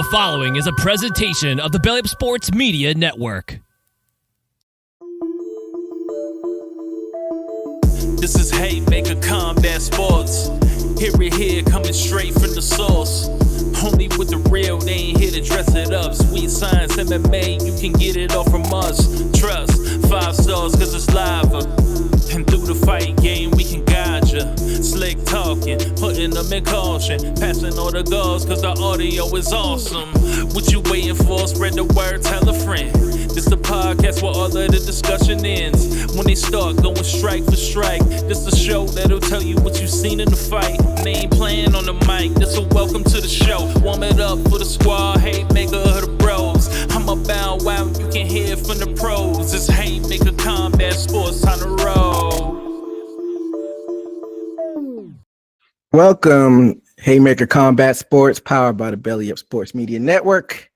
The following is a presentation of the Belly Up Sports Media Network. This is Haymaker Combat Sports. Hear it here, coming straight from the source. Only with the real, they ain't here to dress it up. Sweet science, MMA, you can get it all from us. Trust, 5 stars cause it's live. And through the fight game, we can guide ya. Slick talking, putting them in caution. Passing all the goals cause the audio is awesome. What you waiting for? Spread the word, tell a friend. This the podcast where all of the discussion ends. When they start going strike for strike, this the show that'll tell you what you seen in the fight. They ain't playing on the mic, this a welcome to the show. Warm it up for the squad, Haymaker of the bros. I'm a bow wow, you can hear from the pros. It's Haymaker Combat Sports, time to roll. Welcome, Haymaker Combat Sports, powered by the Belly Up Sports Media Network.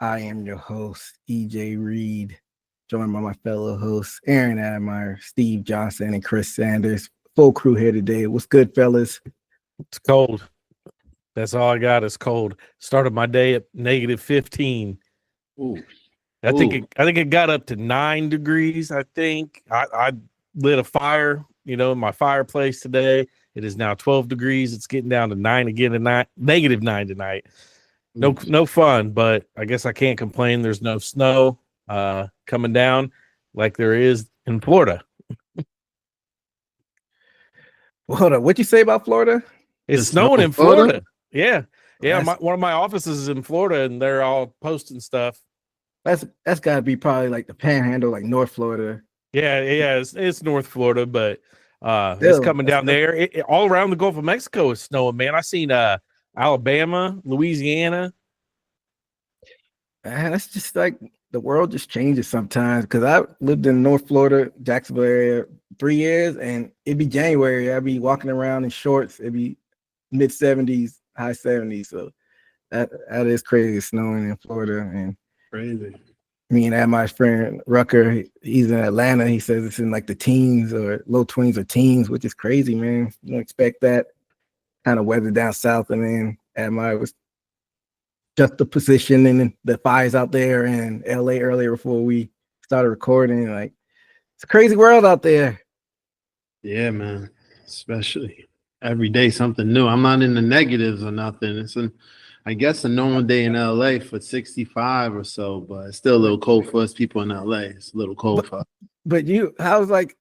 I am your host, EJ Reed, joined by my fellow hosts, Aaron Admire, Steve Johnson, and Chris Sanders. Full crew here today. What's good, fellas? It's cold. That's all I got is cold. Started my day at -15. Ooh. I think it got up to 9 degrees. I think I lit a fire, in my fireplace today. It is now 12 degrees. It's getting down to 9 again tonight. -9 tonight. No fun, but I guess I can't complain. There's no snow coming down like there is in Florida. Hold up. What'd you say about Florida? It's snowing in Florida. Yeah. One of my offices is in Florida, and they're all posting stuff. That's got to be probably like the Panhandle, like North Florida. Yeah. It's North Florida, but it's coming down there. All around the Gulf of Mexico is snowing, man. I seen Alabama, Louisiana. Man, that's just like the world just changes sometimes. Because I lived in North Florida, Jacksonville area, 3 years, and it'd be January. I'd be walking around in shorts. It'd be mid-70s, high 70s. So that is crazy, snowing in Florida. And crazy. Me and my friend Rucker, he's in Atlanta. He says it's in like the teens or low 20s or teens, which is crazy, man. You don't expect that kind of weather down south. And then Admire was just the position and the fires out there in LA earlier before we started recording. Like, it's a crazy world out there. Yeah, man. Especially every day something new. I'm not in the negatives or nothing. It's I guess a normal day in LA for 65 or so, but it's still a little cold for us people in LA. It's a little cold for us. But how's like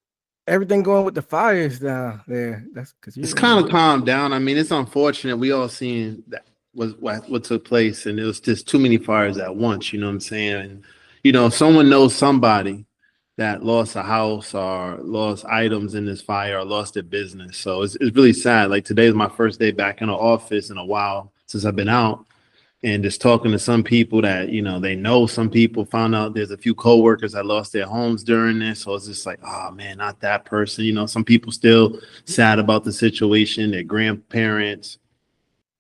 everything going with the fires down there? That's because it's kind of calmed down. I mean, it's unfortunate. We all seen that was what took place, and it was just too many fires at once. You know what I'm saying? And if someone knows somebody that lost a house or lost items in this fire or lost their business, so it's really sad. Like, today is my first day back in the office in a while since I've been out, and just talking to some people that they know some people. Found out there's a few coworkers that lost their homes during this, so it's just like, oh man, not that person. Some people still sad about the situation. Their grandparents.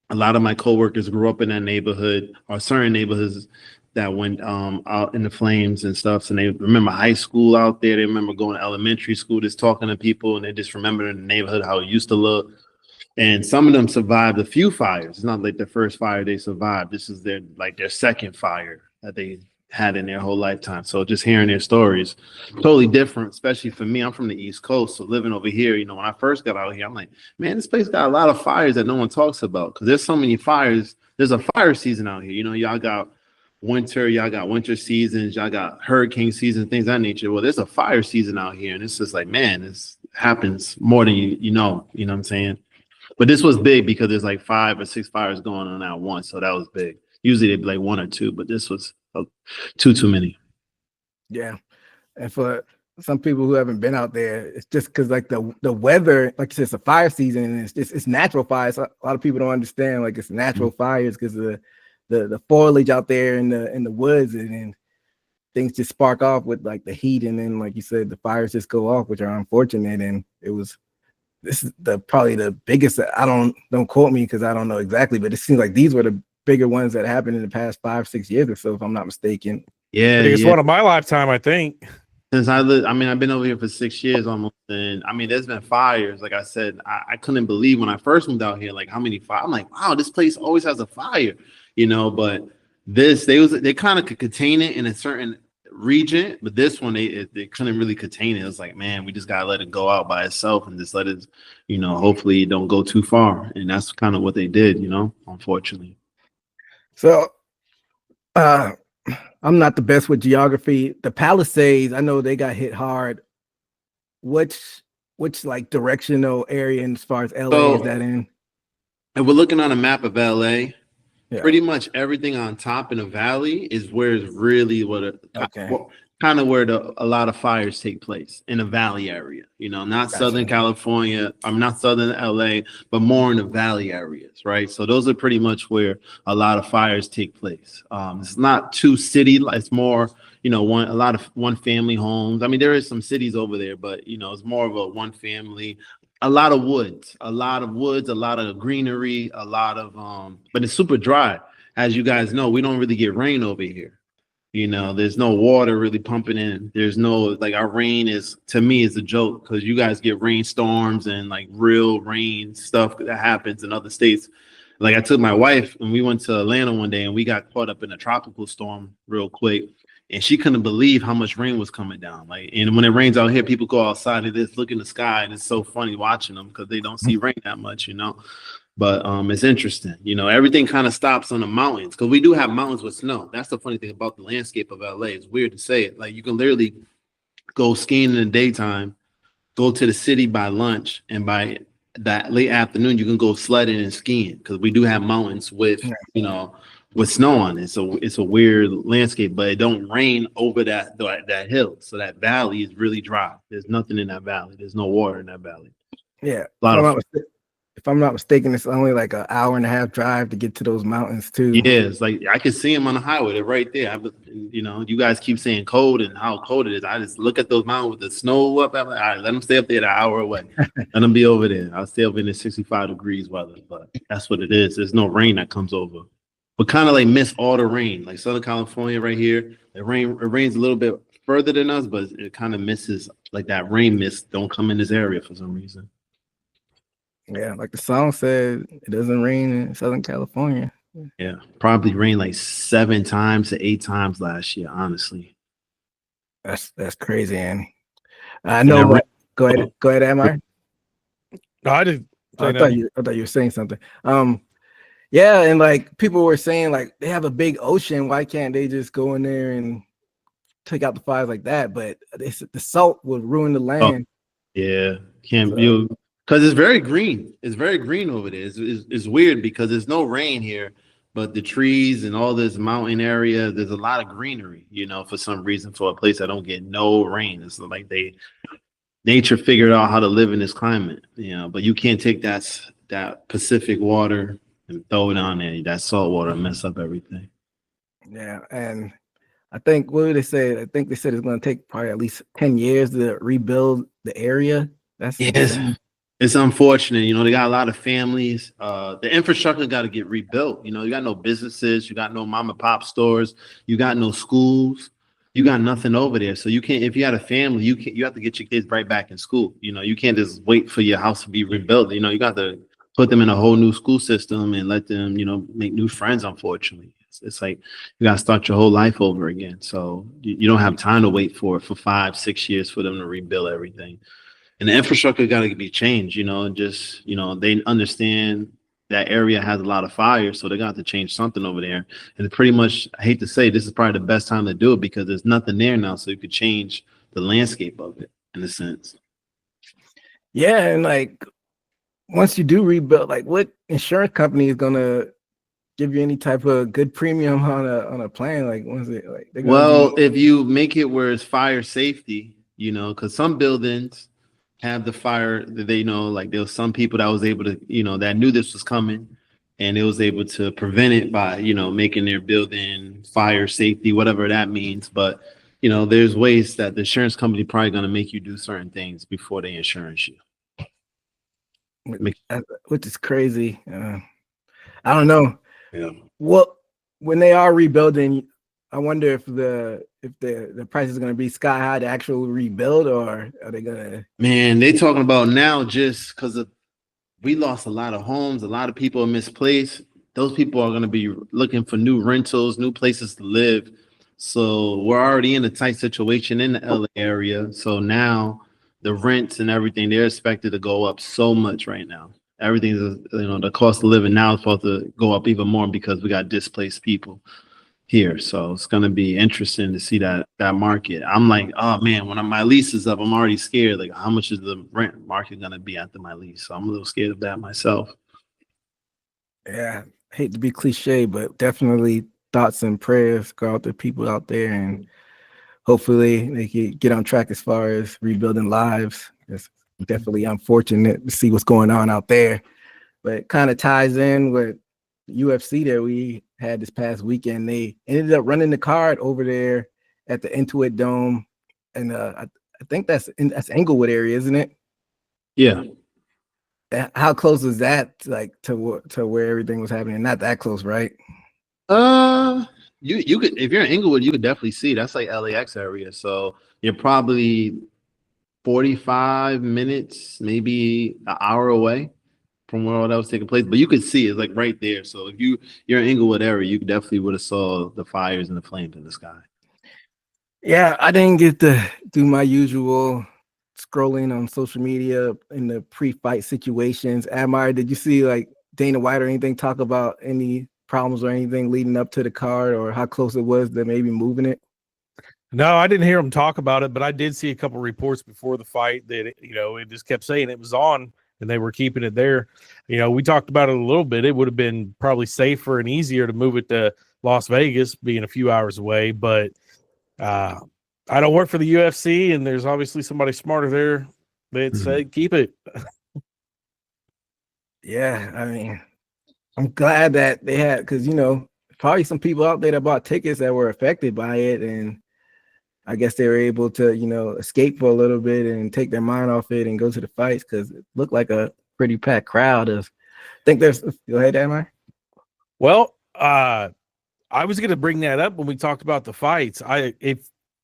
A lot of my coworkers grew up in that neighborhood or certain neighborhoods that went out in the flames and stuff. So they remember high school out there. They remember going to elementary school, just talking to people, and they just remember in the neighborhood how it used to look. And some of them survived a few fires. It's not like the first fire they survived. This is their second fire that they had in their whole lifetime. So just hearing their stories, totally different, especially for me. I'm from the East Coast, so living over here, when I first got out here, I'm like, man, this place got a lot of fires that no one talks about because there's so many fires. There's a fire season out here. Y'all got winter seasons, y'all got hurricane season, things of that nature. Well, there's a fire season out here, and it's just like, man, this happens more than you know what I'm saying? But this was big because there's like 5 or 6 fires going on at once, so that was big. Usually they'd be like 1 or 2, but this was too many. Yeah, and for some people who haven't been out there, it's just because like the weather, like you said, it's a fire season, and it's natural fires. So a lot of people don't understand like it's natural fires because of the foliage out there in the woods, and then things just spark off with like the heat, and then like you said, the fires just go off, which are unfortunate. And this is probably the biggest. Don't quote me because I don't know exactly, but it seems like these were the bigger ones that happened in the past 5-6 years or so, if I'm not mistaken. Yeah, it's one of my lifetime, I think. Since I've been over here for 6 years almost, and there's been fires. Like I said, I couldn't believe when I first moved out here, like how many fires. I'm like, wow, this place always has a fire. but they kind of could contain it in a certain region, but this one they couldn't really contain it. It was like, man, we just gotta let it go out by itself and just let it, hopefully it don't go too far. And that's kind of what they did, unfortunately. So I'm not the best with geography. The Palisades, I know they got hit hard. Which like directional area as far as LA is that in? And we're looking on a map of LA. Yeah. Pretty much everything on top in the valley is where it's really kind of where a lot of fires take place in the valley area. Not Southern California. I'm not Southern LA, but more in the valley areas, right? So those are pretty much where a lot of fires take place. It's not too city. It's more, a lot of one family homes. I mean, there is some cities over there, but it's more of a one family. A lot of woods, a lot of greenery, but it's super dry. As you guys know, we don't really get rain over here. There's no water really pumping in. There's no, our rain to me is a joke because you guys get rainstorms and real rain stuff that happens in other states. I took my wife and we went to Atlanta one day and we got caught up in a tropical storm real quick. And she couldn't believe how much rain was coming down. And when it rains out here, people go outside and just look in the sky, and it's so funny watching them because they don't see rain that much, But it's interesting, everything kind of stops on the mountains because we do have mountains with snow. That's the funny thing about the landscape of LA. It's weird to say it. You can literally go skiing in the daytime, go to the city by lunch, and by that late afternoon, you can go sledding and skiing because we do have mountains with, with snow on it. So it's a weird landscape, but it don't rain over that hill. So that valley is really dry. There's nothing in that valley. There's no water in that valley. Yeah. If I'm not mistaken, it's only like an hour and a half drive to get to those mountains too. Yeah, it's I can see them on the highway. They're right there. You guys keep saying cold and how cold it is. I just look at those mountains with the snow up. I'm like, all right, let them stay up there an hour away. Let them be over there. I'll stay up in the 65 degrees weather, but that's what it is. There's no rain that comes over. But kind of miss all the rain, Southern California right here. It rains a little bit further than us, but it kind of misses that rain mist don't come in this area for some reason. Yeah, like the song said, it doesn't rain in Southern California. Yeah, probably rained 7 times to 8 times last year, honestly. That's crazy, Annie. I know. Go ahead, Amar. No, I didn't. I thought you were saying something. Yeah, and people were saying they have a big ocean. Why can't they just go in there and take out the fires like that? But the salt would ruin the land. Yeah, can't you? Because it's very green. It's very green over there. It's weird because there's no rain here, but the trees and all this mountain area, there's a lot of greenery. For some reason, for a place that don't get no rain, it's nature figured out how to live in this climate. But you can't take that Pacific water and throw it on there. That salt water mess up everything. Yeah, and I think what did they say? I think they said it's going to take probably at least 10 years to rebuild the area. It's unfortunate. They got a lot of families. The infrastructure got to get rebuilt. You got no businesses. You got no mom and pop stores. You got no schools. You got nothing over there. So you can't. If you had a family, you have to get your kids right back in school. You can't just wait for your house to be rebuilt. You got to put them in a whole new school system and let them, make new friends. Unfortunately, it's you got to start your whole life over again. So you don't have time to wait for 5-6 years for them to rebuild everything. And the infrastructure got to be changed, and just, they understand that area has a lot of fire, so they got to change something over there. And it pretty much, I hate to say, this is probably the best time to do it because there's nothing there now, so you could change the landscape of it in a sense. Yeah, and once you do rebuild, what insurance company is gonna give you any type of good premium on a plan? When's it if you make it where it's fire safety, because some buildings have the fire that there was some people that was able to, that knew this was coming and it was able to prevent it by, making their building fire safety, whatever that means. But, there's ways that the insurance company probably going to make you do certain things before they insure you. Which is crazy. I don't know. Yeah. Well, when they are rebuilding, I wonder if the price is going to be sky high to actually rebuild, or are they gonna? Man, they talking about now just because we lost a lot of homes, a lot of people are misplaced. those people are going to be looking for new rentals, new places to live. So we're already in a tight situation in the LA area. So now the rents and everything, they're expected to go up so much right now. Everything's, the cost of living now is supposed to go up even more because we got displaced people here. So it's going to be interesting to see that market. I'm like, oh man, when my lease is up, I'm already scared. Like, how much is the rent market going to be after my lease? So I'm a little scared of that myself. Yeah, hate to be cliche, but definitely thoughts and prayers go out to people out there, and hopefully they can get on track as far as rebuilding lives. It's definitely unfortunate to see what's going on out there, but it kind of ties in with UFC that we had this past weekend. They ended up running the card over there at the Intuit Dome, and I think that's Englewood area, isn't it? Yeah. How close is that, like, to where everything was happening? Not that close, right? You could, if you're in Inglewood, you could definitely see that's like LAX area. So you're probably 45 minutes, maybe an hour away from where all that was taking place. But you could see it's like right there. So if you're in Inglewood area, you definitely would have saw the fires and the flames in the sky. Yeah, I didn't get to do my usual scrolling on social media in the pre-fight situations. Admire, did you see like Dana White or anything talk about any problems or anything leading up to the card, or how close it was to maybe moving it? No, I didn't hear him talk about it, but I did see a couple reports before the fight that it just kept saying it was on and they were keeping it there. We talked about it a little bit. It would have been probably safer and easier to move it to Las Vegas, being a few hours away, but I don't work for the UFC, and there's obviously somebody smarter there that said keep it. Yeah, I mean, I'm glad that they had, because probably some people out there that bought tickets that were affected by it, and I guess they were able to escape for a little bit and take their mind off it and go to the fights, because it looked like a pretty packed crowd. Go ahead, Amar. Well, I was going to bring that up when we talked about the fights.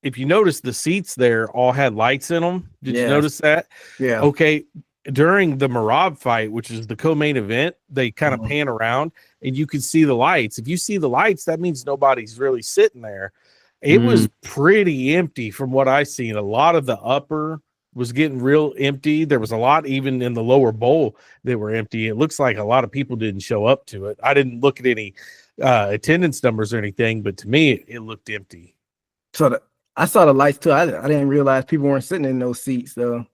If you notice, the seats there all had lights in them. Did you notice that? Yeah. Okay. During the Marab fight, which is the co-main event, they kind of pan around and you can see the lights. If you see the lights, that means nobody's really sitting there. It was pretty empty from what I seen. A lot of the upper was getting real empty. There was a lot even in the lower bowl that were empty. It looks like a lot of people didn't show up to it. I didn't look at any attendance numbers or anything, but to me, it looked empty. So I saw the lights too. I didn't realize people weren't sitting in those seats though.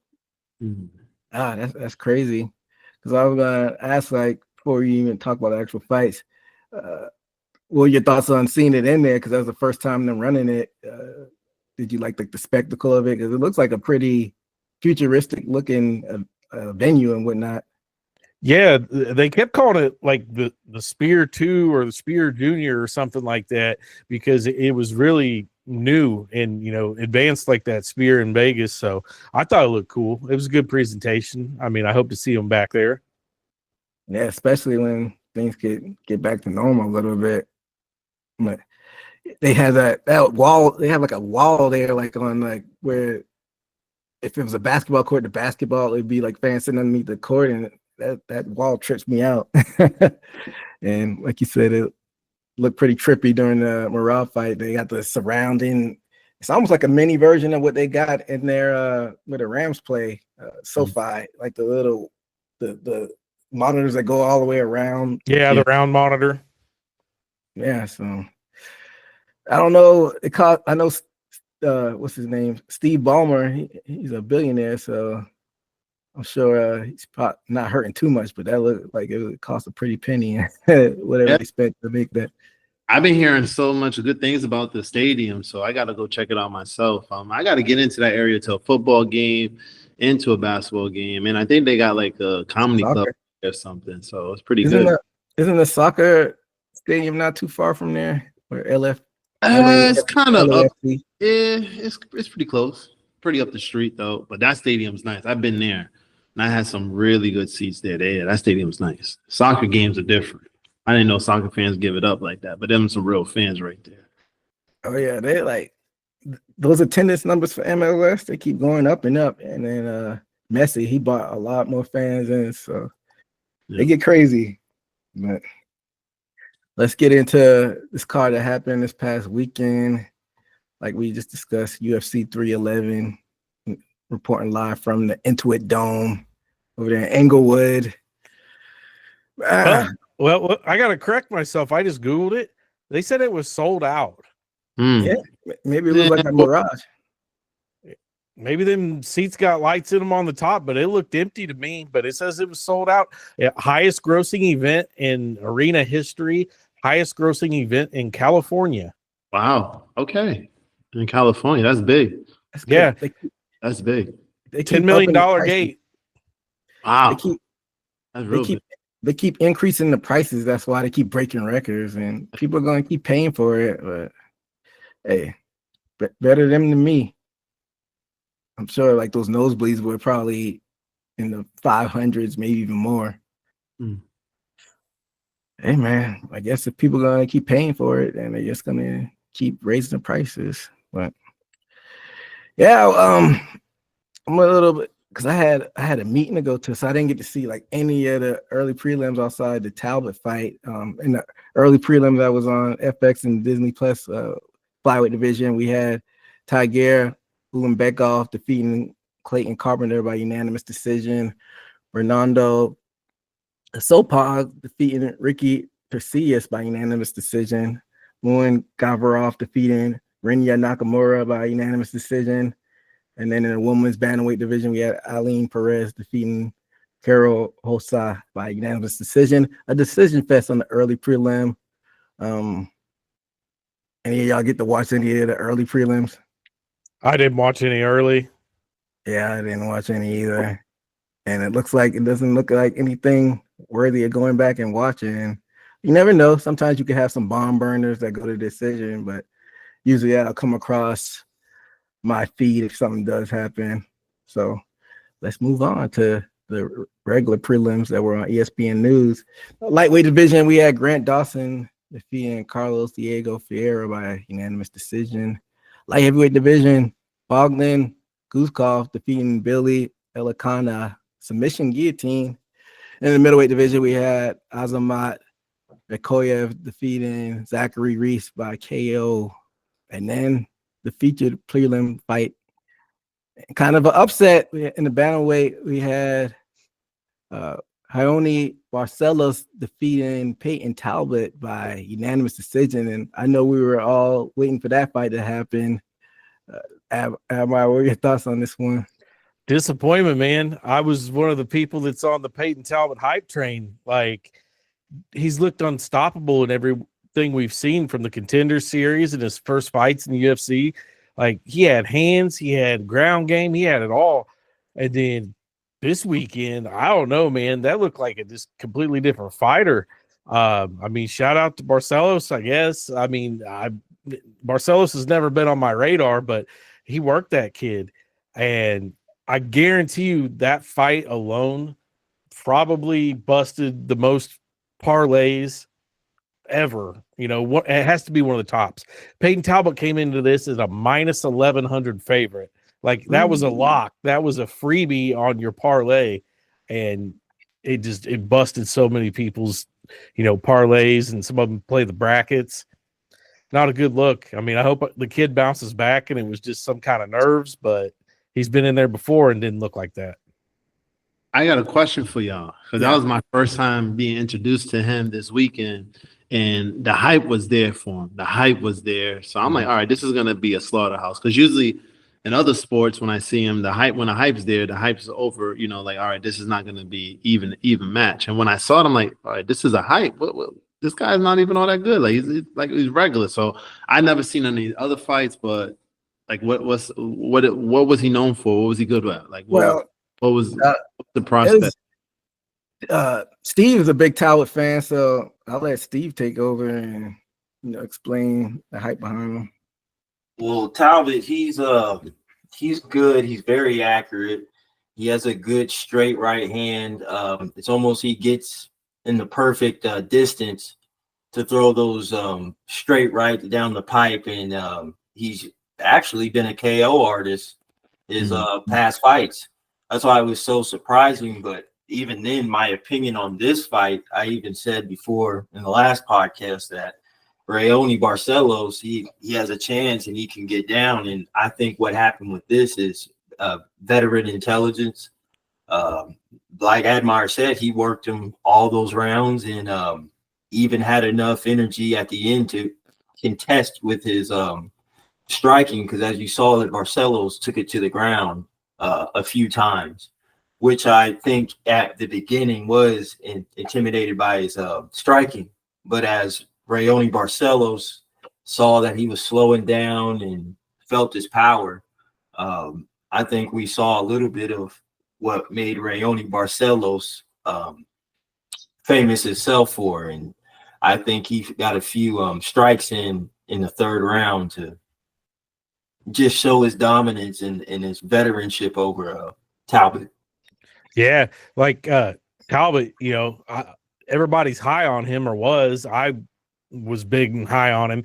That's crazy. Because I was gonna ask, like, before you even talk about the actual fights, what are your thoughts on seeing it in there? Because that was the first time them running it. Did you like the spectacle of it? Because it looks like a pretty futuristic looking venue and whatnot. Yeah, they kept calling it like the Spear 2 or the Spear Junior or something like that, because it was really new and advanced like that Spear in Vegas. So I thought it looked cool. It was a good presentation. I mean, I hope to see them back there. Yeah, especially when things get back to normal a little bit. But they have that wall. They have like a wall there, like on like where if it was a basketball court, the basketball, it'd be like fans sitting underneath the court, and that wall trips me out. And like you said, it looked pretty trippy during the Marab fight. They got the surrounding. It's almost like a mini version of what they got in there where the Rams play, SoFi, like the monitors that go all the way around. Yeah, the round monitor. Yeah, so I don't know. I know what's his name? Steve Ballmer. He's a billionaire, so I'm sure he's probably not hurting too much, but that looked like it would cost a pretty penny, whatever they spent to make that. I've been hearing so much good things about the stadium, so I got to go check it out myself. I got to get into that area to a football game, into a basketball game, and I think they got like a comedy club or something, so it's pretty good. Isn't the soccer stadium not too far from there? Or It's kind of up. LAFC? Yeah, it's pretty close. Pretty up the street though, but that stadium's nice. I've been there, and I had some really good seats there. That stadium's nice. Soccer games are different. I didn't know soccer fans give it up like that, but them some real fans right there. Oh yeah, they like those attendance numbers for MLS. They keep going up and up, and then Messi, he bought a lot more fans in, so they get crazy. But let's get into this card that happened this past weekend. Like we just discussed, UFC 311, reporting live from the Intuit Dome over there in Englewood. Well, I got to correct myself. I just Googled it. They said it was sold out. Yeah, maybe it was like a mirage. Maybe them seats got lights in them on the top, but it looked empty to me. But it says it was sold out. Yeah, highest grossing event in arena history, highest grossing event in California. Wow. Okay. In California, that's big. That's yeah, that's big. $10 million gate. Wow. They keep increasing the prices. That's why they keep breaking records, and people are going to keep paying for it. But hey, better them than me. I'm sure like those nosebleeds were probably in the 500s, maybe even more. Hey man, I guess if people are gonna keep paying for it, and they're just gonna keep raising the prices. But yeah, I'm a little bit because I had a meeting to go to, so I didn't get to see like any of the early prelims outside the Talbot fight. In the early prelim that was on FX and Disney Plus flyweight division, we had Tiger Ulanbekov defeating Clayton Carpenter by unanimous decision. Fernando Sopog defeating Ricky Tercius by unanimous decision. Moin Gavarov defeating Rinya Nakamura by unanimous decision. And then in the women's bantamweight division, we had Aline Perez defeating Carol Hossa by unanimous decision. A decision fest on the early prelim. Any of y'all get to watch any of the early prelims? I didn't watch any early. Yeah, I didn't watch any either. And it doesn't look like anything worthy of going back and watching. You never know. Sometimes you can have some bomb burners that go to decision, but usually I'll come across my feed if something does happen. So let's move on to the regular prelims that were on ESPN News. Lightweight division, we had Grant Dawson defeating Carlos Diego Ferreira by unanimous decision. Light heavyweight division, Bogdan Guzkov defeating Billy Elikana submission guillotine. In the middleweight division, we had Azamat Bekoyev defeating Zachary Reese by KO. And then the featured prelim fight, kind of an upset in the bantamweight. We had Ione Barcelos defeating Peyton Talbot by unanimous decision. And I know we were all waiting for that fight to happen. What are your thoughts on this one? Disappointment, man. I was one of the people that's on the Peyton Talbot hype train. Like, he's looked unstoppable in everything we've seen from the Contender Series and his first fights in the UFC. Like, he had hands, he had ground game, he had it all. And then this weekend, I don't know, man, that looked like a just completely different fighter. I mean, shout out to Barcelos, I guess. I mean, Barcelos has never been on my radar, but he worked that kid. And I guarantee you that fight alone probably busted the most parlays ever. You know, it has to be one of the tops. Peyton Talbot came into this as a minus 1,100 favorite. Like, that was a lock. That was a freebie on your parlay. And it busted so many people's, parlays, and some of them play the brackets. Not a good look. I mean, I hope the kid bounces back and it was just some kind of nerves, but he's been in there before and didn't look like that. I got a question for y'all, because that was my first time being introduced to him this weekend, and the hype was there for him. The hype was there. So I'm like, all right, this is going to be a slaughterhouse. Because usually in other sports, when I see him, when the hype's there, the hype's over, like, all right, this is not going to be even match. And when I saw it, I'm like, all right, this is a hype. What this guy's not even all that good. Like he's regular. So I never seen any other fights, but like what was he known for? What was he good at? Like what was the prospect? Steve is a big Talbot fan, so I'll let Steve take over and explain the hype behind him. Well, Talbot, he's good. He's very accurate. He has a good straight right hand. It's almost he gets in the perfect distance to throw those straight right down the pipe, and he's actually been a KO artist his past fights. That's why it was so surprising, but even then, my opinion on this fight, I even said before in the last podcast that Raoni Barcelos, he has a chance and he can get down. And I think what happened with this is veteran intelligence. Like Admire said, he worked him all those rounds and even had enough energy at the end to contest with his striking, because as you saw that Barcelos took it to the ground a few times, which I think at the beginning was intimidated by his striking. But as Raoni Barcelos saw that he was slowing down and felt his power, I think we saw a little bit of what made Raoni Barcelos famous himself for. And I think he got a few strikes in the third round to just show his dominance and his veteranship over Talbot. Yeah, like Talbot, everybody's high on him, or was. I was big and high on him.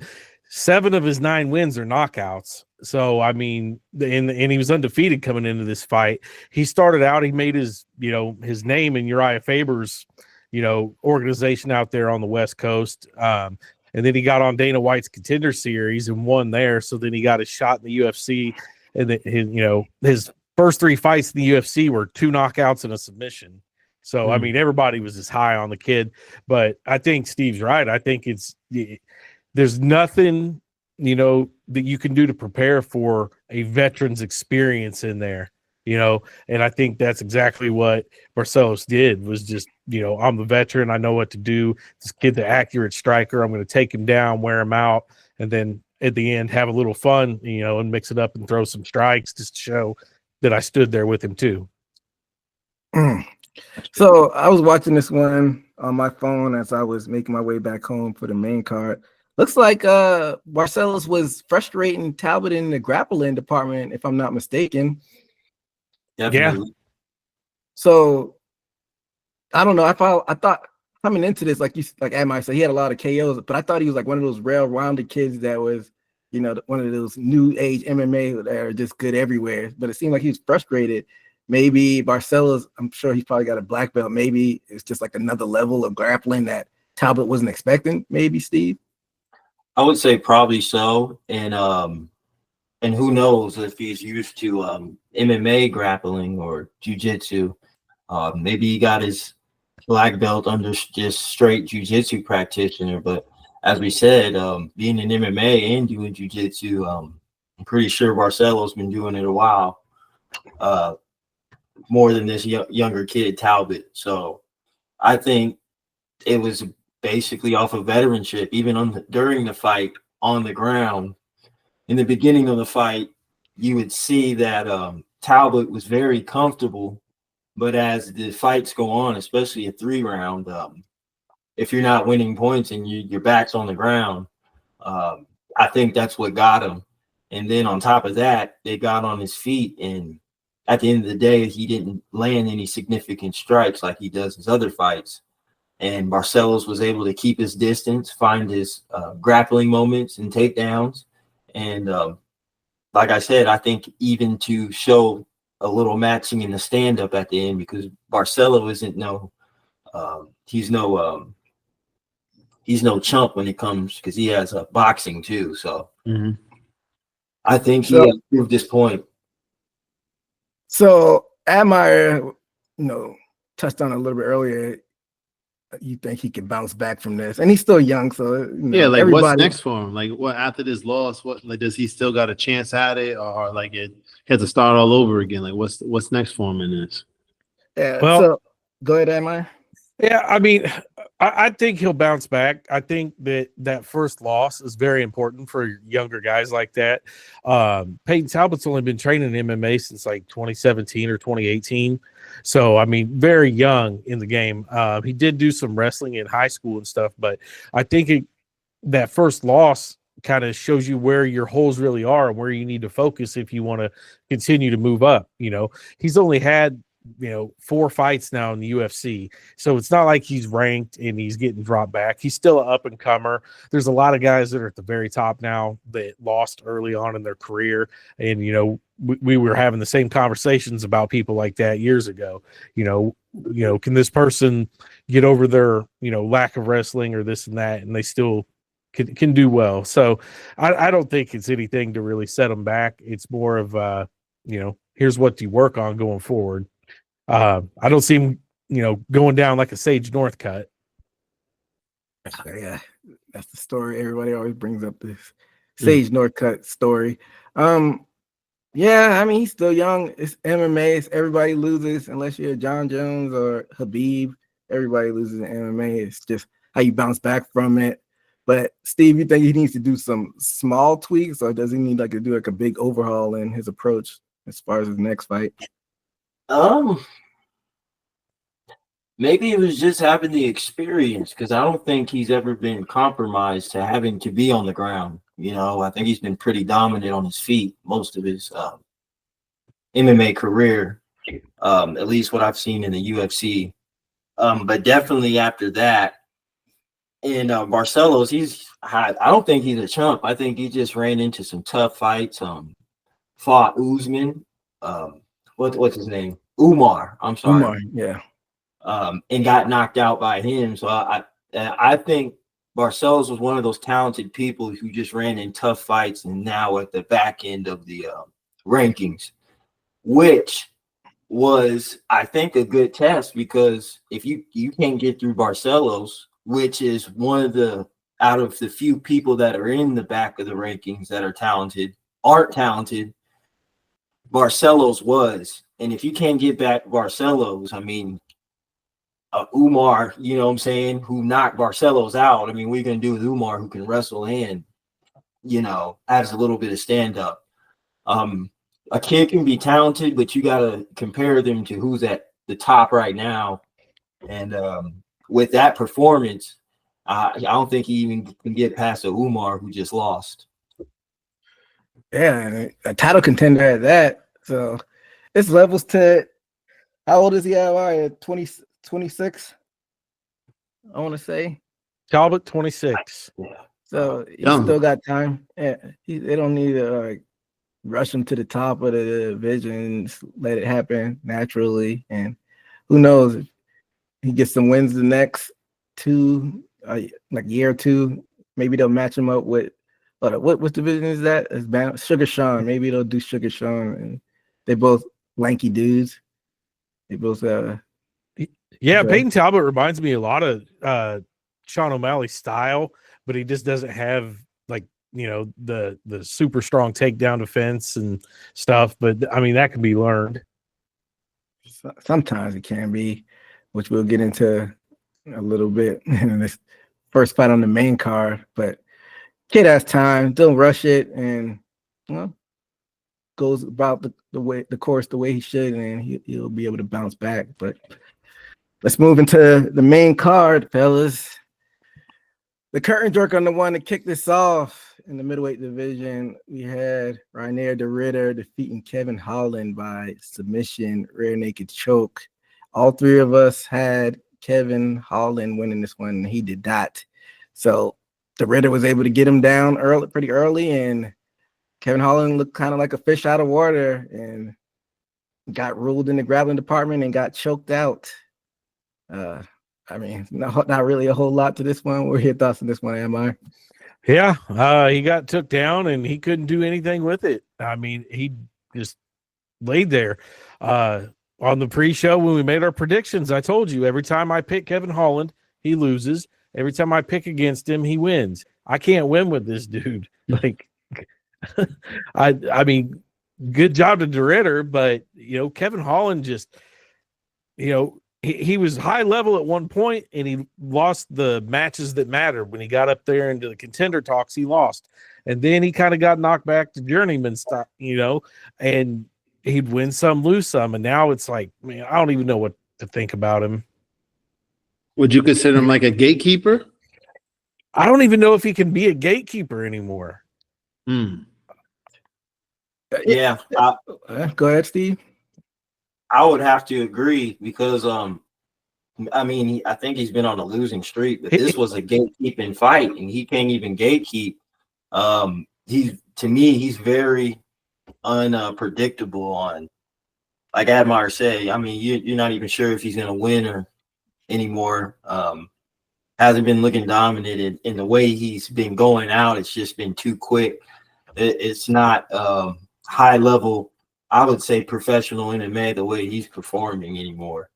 7 of his 9 wins are knockouts. So, I mean, and he was undefeated coming into this fight. He started out, he made his name in Uriah Faber's, organization out there on the West Coast. And then he got on Dana White's Contender Series and won there. So then he got his shot in the UFC. And then, his first 3 fights in the UFC were 2 knockouts and a submission. So, I mean, everybody was just high on the kid. But I think Steve's right. I think there's nothing, that you can do to prepare for a veteran's experience in there, and I think that's exactly what Barcelos did, was just, I'm the veteran. I know what to do. This kid's an accurate striker. I'm going to take him down, wear him out, and then at the end have a little fun, and mix it up and throw some strikes just to show that I stood there with him too. So I was watching this one on my phone as I was making my way back home for the main card. Looks like Barcelos was frustrating Talbot in the grappling department, if I'm not mistaken. Definitely. Yeah. So I don't know. I thought coming into this, like Admire said, he had a lot of KOs, but I thought he was like one of those well-rounded kids that was, one of those new age MMA that are just good everywhere. But it seemed like he was frustrated. Maybe Barcelos, I'm sure he's probably got a black belt. Maybe it's just like another level of grappling that Talbot wasn't expecting. Maybe, Steve? I would say probably so. And who knows if he's used to MMA grappling or jiu-jitsu. Maybe he got his black belt under just straight jiu-jitsu practitioner. But as we said, being in MMA and doing jiu-jitsu, I'm pretty sure Barcelos been doing it a while, more than this younger kid, Talbot. So I think it was basically off of veteranship, even during the fight on the ground. In the beginning of the fight, you would see that Talbot was very comfortable, but as the fights go on, especially a 3-round, if you're not winning points and your back's on the ground, I think that's what got him. And then on top of that, they got on his feet, and at the end of the day, he didn't land any significant strikes like he does his other fights. And Barcelos was able to keep his distance, find his grappling moments and takedowns. And like I said, I think even to show a little matching in the stand-up at the end, because Barcelo isn't he's no chump when it comes, because he has boxing too. So I think he proved this point. So Admire, touched on it a little bit earlier. You think he can bounce back from this, and he's still young, so what's next for him? Like, what after this loss? What, like, does he still got a chance at it, or like he has to start all over again? Like, what's next for him in this? Yeah. Well, so go ahead, Admire. Yeah, I mean, I think he'll bounce back. I think that first loss is very important for younger guys like that. Peyton Talbot's only been training MMA since like 2017 or 2018. So, I mean, very young in the game. He did do some wrestling in high school and stuff, but I think that first loss kind of shows you where your holes really are and where you need to focus if you want to continue to move up. He's only had 4 fights now in the UFC. So it's not like he's ranked and he's getting dropped back. He's still an up and comer. There's a lot of guys that are at the very top now that lost early on in their career. And, we were having the same conversations about people like that years ago. can this person get over their, lack of wrestling or this and that, and they still can do well. So I don't think it's anything to really set them back. It's more of, here's what you work on going forward. I don't see him, going down like a Sage North cut. Yeah, that's the story. Everybody always brings up this Sage Northcutt story. Yeah, I mean, he's still young. It's MMA. It's everybody loses unless you're John Jones or Habib. Everybody loses in MMA. It's just how you bounce back from it. But Steve, you think he needs to do some small tweaks, or does he need to do a big overhaul in his approach as far as his next fight? Maybe it was just having the experience, because I don't think he's ever been compromised to having to be on the ground. I think he's been pretty dominant on his feet most of his MMA career, at least what I've seen in the UFC. But definitely after that, in Barcelos, I don't think he's a chump. I think he just ran into some tough fights. Fought Usman. What's his name? Umar. I'm sorry. Umar, yeah. And got knocked out by him. So I think Barcelos was one of those talented people who just ran in tough fights, and now at the back end of the rankings, which was, I think, a good test, because if you can't get through Barcelos, which is one of the, out of the few people that are in the back of the rankings that aren't talented, Barcelos was. And if you can't get back Barcelos, I mean, Umar, who knocked Barcelos out. I mean, what are you going to do with Umar, who can wrestle and, has a little bit of stand-up? A kid can be talented, but you got to compare them to who's at the top right now. And with that performance, I don't think he even can get past a Umar who just lost. Yeah, and a title contender at that. So it's levels to, how old is he at? 26, I want to say. Talbot, 26. Yeah. So he's still got time. Yeah, they don't need to rush him to the top of the division. Just let it happen naturally. And who knows, if he gets some wins the next year or two, maybe they'll match him up with what division is that? It's Sugar Sean. Maybe they'll do Sugar Sean, and they both lanky dudes. They both Yeah, Peyton Talbot reminds me a lot of Sean O'Malley's style, but he just doesn't have the super strong takedown defense and stuff. But I mean, that can be learned. Sometimes it can be, which we'll get into a little bit in this first fight on the main card. But kid has time, don't rush it, and goes about the course the way he should, and he'll be able to bounce back. But let's move into the main card, fellas. The curtain jerk on the one to kick this off in the middleweight division. We had Rainier de Ridder defeating Kevin Holland by submission, rear naked choke. All three of us had Kevin Holland winning this one, and he did not. So de Ridder was able to get him down pretty early, and Kevin Holland looked kind of like a fish out of water and got ruled in the grappling department and got choked out. I mean, not really a whole lot to this one. What are your thoughts on this one, Amar? Yeah, he got took down and he couldn't do anything with it. I mean, he just laid there. On the pre-show when we made our predictions, I told you every time I pick Kevin Holland, he loses. Every time I pick against him, he wins. I can't win with this dude. Like, I mean, good job to de Ridder, but Kevin Holland just, he was high level at one point, and he lost the matches that mattered. When he got up there into the contender talks, he lost. And then he kind of got knocked back to journeyman stuff, and he'd win some, lose some. And now it's like, man, I don't even know what to think about him. Would you consider him like a gatekeeper? I don't even know if he can be a gatekeeper anymore. Yeah. Go ahead, Steve. I would have to agree, because I mean, I think he's been on a losing streak, but this was a gatekeeping fight, and he can't even gatekeep. To me, he's very unpredictable on like Admire say, I mean, you're not even sure if he's going to win or anymore. Hasn't been looking dominant in the way he's been going out. It's just been too quick. It's not high level, I would say, professional MMA the way he's performing anymore.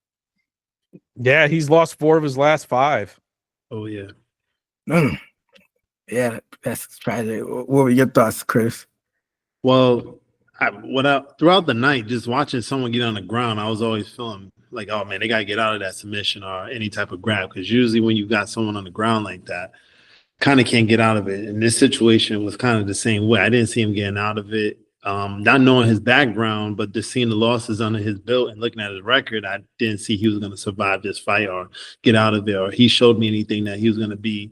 Yeah, he's lost 4 of his last 5. Oh yeah. Yeah, that's tragic. What were your thoughts, Chris? Well, throughout the night, just watching someone get on the ground, I was always feeling like, oh man, they gotta get out of that submission or any type of grab. Because usually when you got someone on the ground like that, kind of can't get out of it. And this situation was kind of the same way. I didn't see him getting out of it. Not knowing his background, but just seeing the losses under his belt and looking at his record, I didn't see he was going to survive this fight or get out of it, or he showed me anything that he was going to be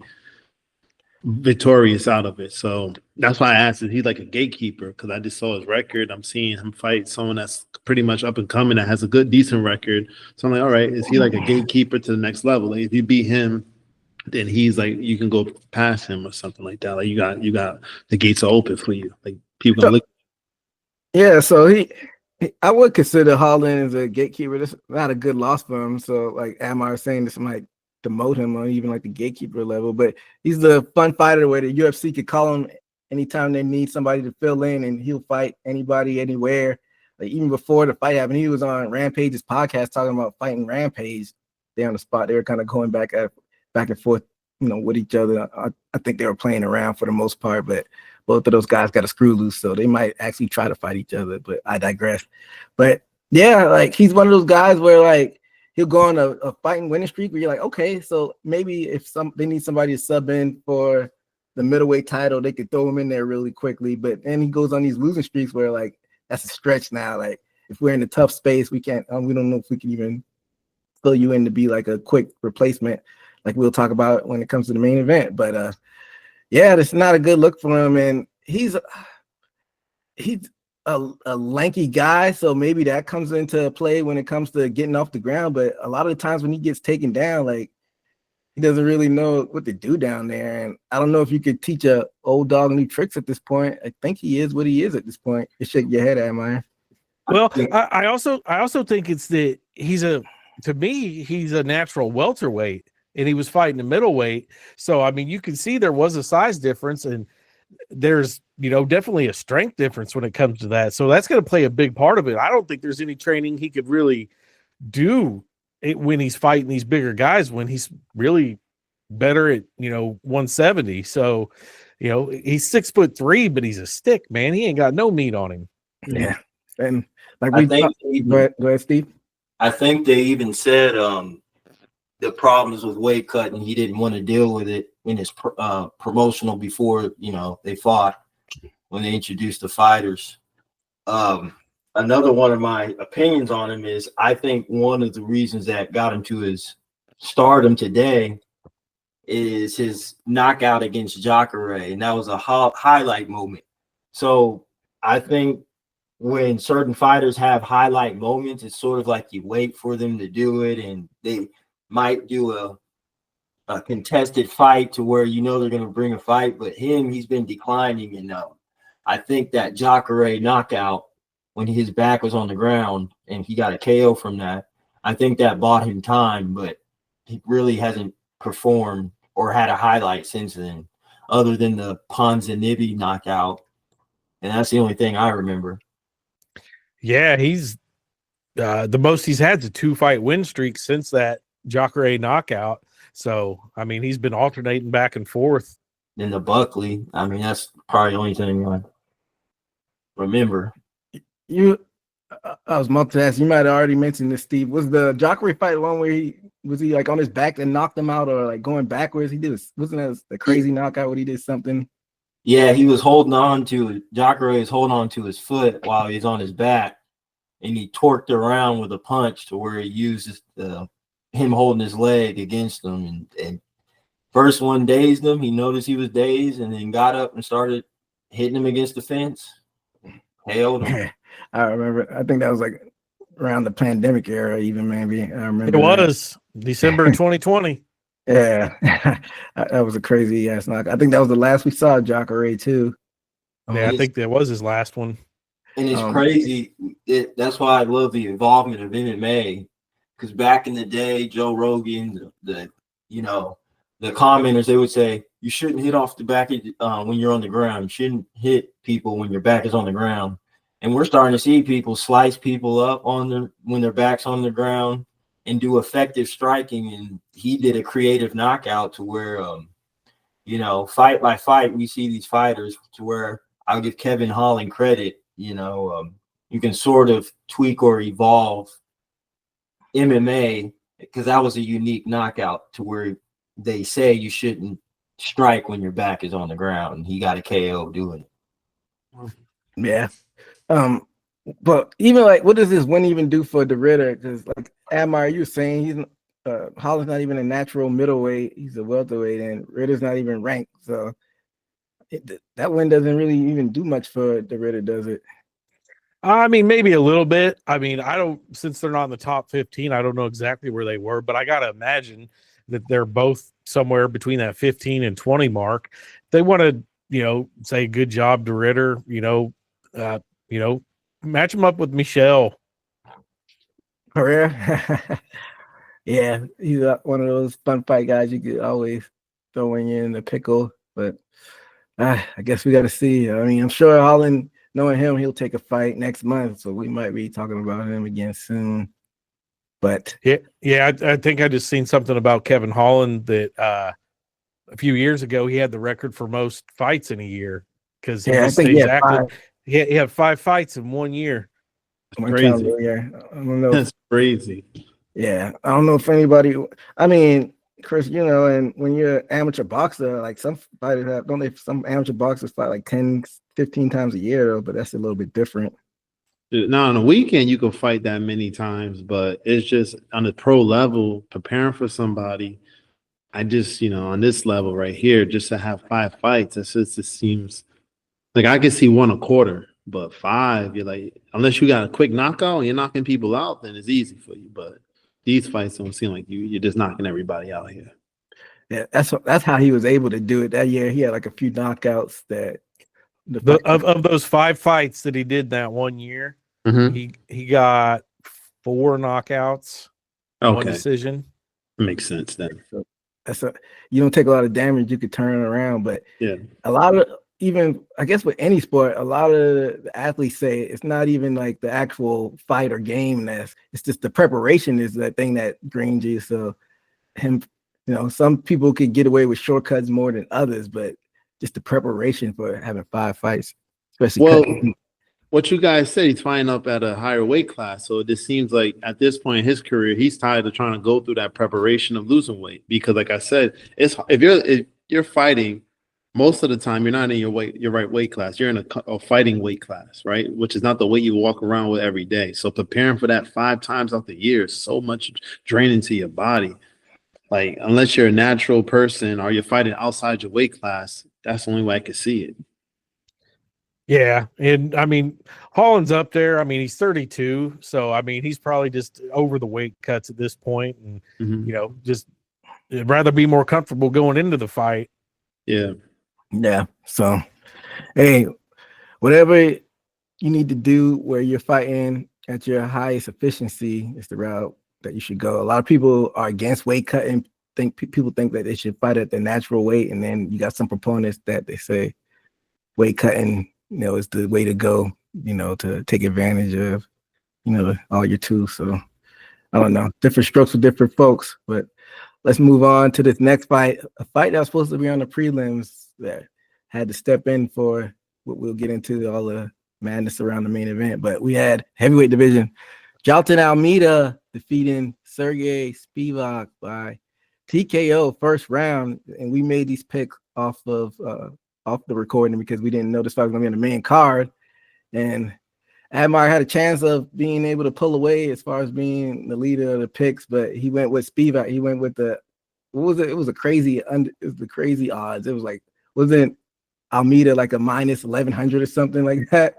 victorious out of it. So that's why I asked, is he like a gatekeeper? Because I just saw his record. I'm seeing him fight someone that's pretty much up and coming that has a good, decent record. So I'm like, all right, is he like a gatekeeper to the next level? Like if you beat him, then he's like, you can go past him or something like that. Like you got the gates are open for you. Like people can look. Yeah, so I would consider Holland as a gatekeeper. That's not a good loss for him. So like Amar was saying, this might demote him on even like the gatekeeper level. But he's the fun fighter where the UFC could call him anytime they need somebody to fill in, and he'll fight anybody, anywhere. Like even before the fight happened, he was on Rampage's podcast talking about fighting Rampage. They on the spot. They were kind of going back and forth, with each other. I think they were playing around for the most part, but both of those guys got a screw loose, so they might actually try to fight each other, but I digress. But yeah, like he's one of those guys where like he'll go on a fighting winning streak where you're like, okay, so maybe if they need somebody to sub in for the middleweight title, they could throw him in there really quickly. But then he goes on these losing streaks where like that's a stretch now. Like if we're in a tough space, we don't know if we can even fill you in to be like a quick replacement, like we'll talk about when it comes to the main event. But yeah, that's not a good look for him, and he's a lanky guy, so maybe that comes into play when it comes to getting off the ground. But a lot of the times when he gets taken down, like he doesn't really know what to do down there. And I don't know if you could teach a old dog new tricks at this point. I think he is what he is at this point. You shake your head at, man. Well, I also think it's that to me, he's a natural welterweight. And he was fighting the middleweight. So, I mean, you can see there was a size difference, and there's, definitely a strength difference when it comes to that. So that's going to play a big part of it. I don't think there's any training he could really do when he's fighting these bigger guys, when he's really better at, 170. So, he's 6'3", but he's a stick, man. He ain't got no meat on him. Yeah. And like go ahead, Steve. I think they even said, the problems with weight cutting, he didn't want to deal with it in his promotional before, they fought, when they introduced the fighters. Another one of my opinions on him is I think one of the reasons that got him to his stardom today is his knockout against Jacare, and that was a highlight moment. So I think when certain fighters have highlight moments, it's sort of like you wait for them to do it, and they might do a contested fight to where they're going to bring a fight, but he's been declining. And I think that Jacare knockout, when his back was on the ground and he got a KO from that, I think that bought him time, but he really hasn't performed or had a highlight since then, other than the Ponzinibbio knockout. And that's the only thing I remember. Yeah, he's the most he's had is a 2-fight win streak since that Jacare knockout. So, I mean, he's been alternating back and forth. In the Buckley, I mean, that's probably the only thing I remember. I was multitasking. You might have already mentioned this, Steve. Was the Jacare fight one where he like on his back and knocked him out, or like going backwards? Wasn't that the crazy knockout when he did something? Yeah, he was holding on to it. Jacare is holding on to his foot while he's on his back, and he torqued around with a punch to where he uses him holding his leg against him, and first one dazed him. He noticed he was dazed, and then got up and started hitting him against the fence. Held him. I remember. I think that was like around the pandemic era, even maybe. I remember. It was December 2020. Yeah, that was a crazy ass knock. I think that was the last we saw of Jacare too. Yeah, I think that was his last one. And it's crazy. That's why I love the involvement of MMA, because back in the day, Joe Rogan, the commenters, they would say you shouldn't hit off the back when you're on the ground. You shouldn't hit people when your back is on the ground. And we're starting to see people slice people up when their back's on the ground and do effective striking. And he did a creative knockout to where, fight by fight, we see these fighters to where I'll give Kevin Holland credit. You can sort of tweak or evolve MMA because that was a unique knockout to where they say you shouldn't strike when your back is on the ground. And he got a KO doing it. Yeah. But even like, what does this win even do for the Ritter? Because like Admire, you were saying he's Holland's not even a natural middleweight; he's a welterweight, and Ritter's not even ranked. So that win doesn't really even do much for the Ritter, does it? I mean, maybe a little bit. I mean, since they're not in the top 15, I don't know exactly where they were, but I got to imagine that they're both somewhere between that 15 and 20 mark. They want to, say good job to Ritter, match him up with Michelle. Herrera. Yeah, he's one of those fun fight guys you could always throw in the pickle. But I guess we got to see. I mean, I'm sure Holland, knowing him, he'll take a fight next month, so we might be talking about him again soon. But yeah, I think I just seen something about Kevin Holland that a few years ago he had the record for most fights in a year because he had 5 fights in 1 year. Crazy. Yeah, I don't know. That's crazy. Yeah, I don't know if anybody. I mean, Chris, and when you're an amateur boxer, like some fighters some amateur boxers fight like 10, 15 times a year, though, but that's a little bit different. Now, on a weekend, you can fight that many times, but it's just on the pro level, preparing for somebody. I just, on this level right here, just to have 5 fights, it just seems like I can see 1 a quarter, but 5, you're like, unless you got a quick knockout and you're knocking people out, then it's easy for you. But these fights don't seem like you're just knocking everybody out here. Yeah, that's how he was able to do it that year. He had like a few knockouts that of those 5 fights that he did that 1 year, he got 4 knockouts, 1 decision. Makes sense then. So you don't take a lot of damage, you could turn it around. But yeah, a lot of, even I guess with any sport, a lot of the athletes say it's not even like the actual fight or game it's just the preparation is the thing that drains you. So some people could get away with shortcuts more than others, but just the preparation for having 5 fights, especially. What you guys said, he's fighting up at a higher weight class. So it just seems like at this point in his career, he's tired of trying to go through that preparation of losing weight. Because like I said, if you're fighting, most of the time you're not in your right weight class. You're in a fighting weight class, right? Which is not the weight you walk around with every day. So preparing for that 5 times out the year is so much draining to your body. Like, unless you're a natural person or you're fighting outside your weight class, that's the only way I could see it. Yeah, and I mean, Holland's up there. I mean, he's 32, so I mean, he's probably just over the weight cuts at this point, and just rather be more comfortable going into the fight. Yeah. So, hey, whatever you need to do where you're fighting at your highest efficiency is the route that you should go. A lot of people are against weight cutting. People think that they should fight at their natural weight, and then you got some proponents that they say weight cutting, is the way to go, to take advantage of, all your tools. So I don't know, different strokes for different folks. But let's move on to this next fight, a fight that was supposed to be on the prelims that had to step in for what we'll get into, all the madness around the main event. But we had heavyweight division, Jailton Almeida defeating Sergey Spivak by TKO first round, and we made these picks off the recording because we didn't know this fight was gonna be on the main card. And Admire had a chance of being able to pull away as far as being the leader of the picks, but he went with Spivak. He went with it was the crazy odds. It was like, wasn't Almeida like a minus 1100 or something like that?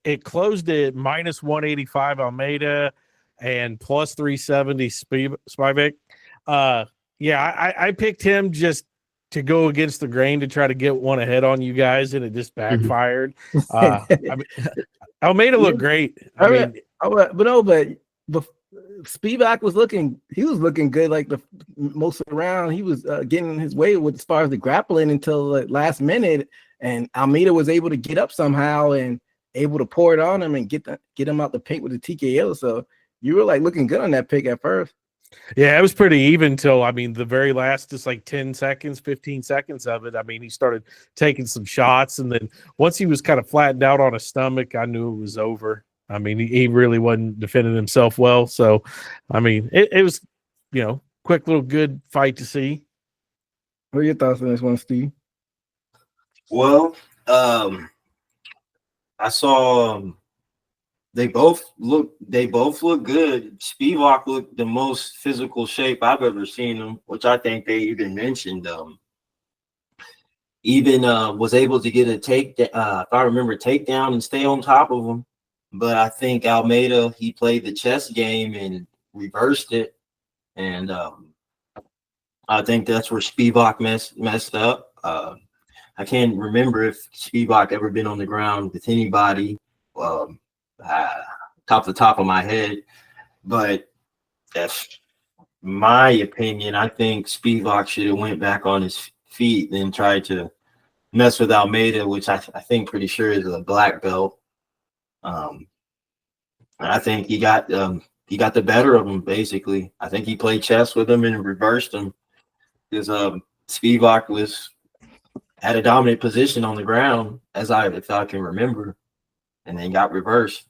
It closed at minus 185 Almeida and plus 370 Spivak. I picked him just to go against the grain to try to get one ahead on you guys, and it just backfired. I mean, Almeida looked great. But Spivak was looking good like the most of the round. He was getting his way with as far as the grappling until the last minute, and Almeida was able to get up somehow and able to pour it on him and get him out the paint with the TKO. So you were like looking good on that pick at first. Yeah, it was pretty even till, I mean, the very last, just like 10 seconds, 15 seconds of it. I mean, he started taking some shots, and then once he was kind of flattened out on his stomach, I knew it was over. I mean, he really wasn't defending himself well. So, I mean, it was, quick little good fight to see. What are your thoughts on this one, Steve? Well, I saw they both look good. Spivak looked the most physical shape I've ever seen him, which I think they even mentioned. Was able to get a if I remember, takedown and stay on top of him. But I think Almeida, he played the chess game and reversed it, and I think that's where Spivak messed up. I can't remember if Spivak ever been on the ground with anybody. The top of my head, but that's my opinion. I think Spivak should have went back on his feet and tried to mess with Almeida, which I think pretty sure is a black belt. I think he got the better of him. Basically, I think he played chess with him and reversed him because Spivak was at a dominant position on the ground, if I can remember, and then got reversed.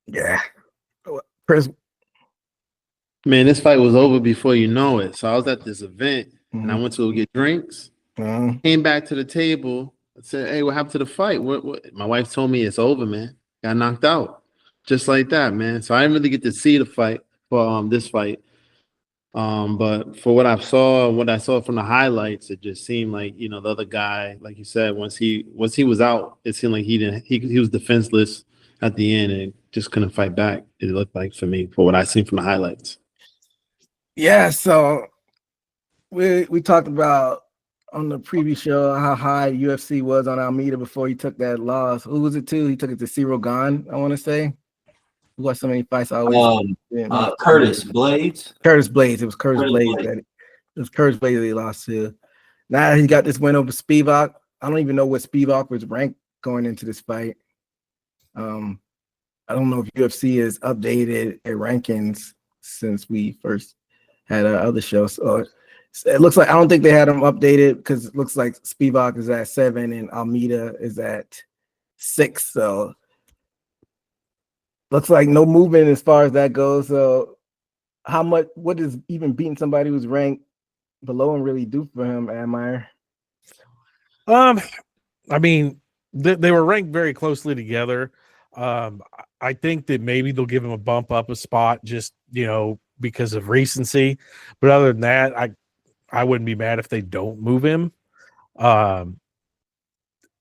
Yeah. Chris. Man, this fight was over before you know it. So I was at this event and I went to go get drinks. Came back to the table. I said, "Hey, what happened to the fight?" What? My wife told me it's over, man. Got knocked out. Just like that, man. So I didn't really get to see the fight for this fight. But for what I saw from the highlights, it just seemed like, the other guy, like you said, once he was out, it seemed like he was defenseless at the end and just couldn't fight back. It looked like, for me, for what I seen from the highlights. Yeah, so we talked about on the previous show how high UFC was on Almeida before he took that loss. Who was it to? He took it to Cyril Gane, I want to say. Who watched so many fights? Curtis Blades. Curtis Blades. It was Curtis Blades that he lost to. Now he got this win over Spivak. I don't even know what Spivak was ranked going into this fight. I don't know if UFC has updated their rankings since we first had our other show. So it looks like, I don't think they had them updated because it looks like Spivak is at 7 and Almeida is at 6. So looks like no movement as far as that goes. So what does even beating somebody who's ranked below him really do for him, Admire? I mean, they were ranked very closely together. I think that maybe they'll give him a bump up a spot just, because of recency. But other than that, I wouldn't be mad if they don't move him. I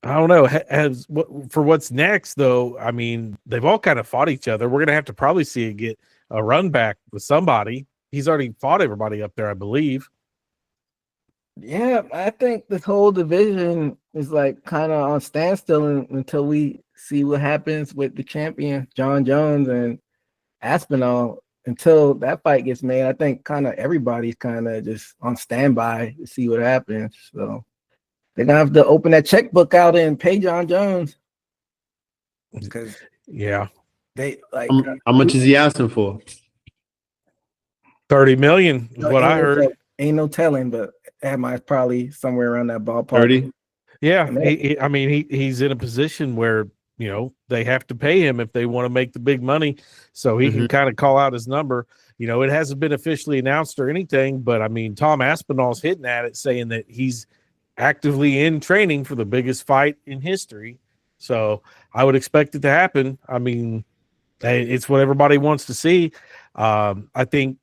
don't know. For what's next, though, I mean, they've all kind of fought each other. We're going to have to probably see it get a run back with somebody. He's already fought everybody up there, I believe. Yeah, I think this whole division is like kind of on standstill until we see what happens with the champion, John Jones and Aspinall. Until that fight gets made, I think kind of everybody's kind of just on standby to see what happens. So they're gonna have to open that checkbook out and pay John Jones. Because they like how much is he asking for? $30 million is what I heard. Ain't no telling, but Admire's probably somewhere around that ballpark. 30. Yeah, he's in a position where they have to pay him if they want to make the big money, so he can kind of call out his number. It hasn't been officially announced or anything, but I mean, Tom Aspinall's hitting at it, saying that he's actively in training for the biggest fight in history. So I would expect it to happen. I mean, it's what everybody wants to see. I think,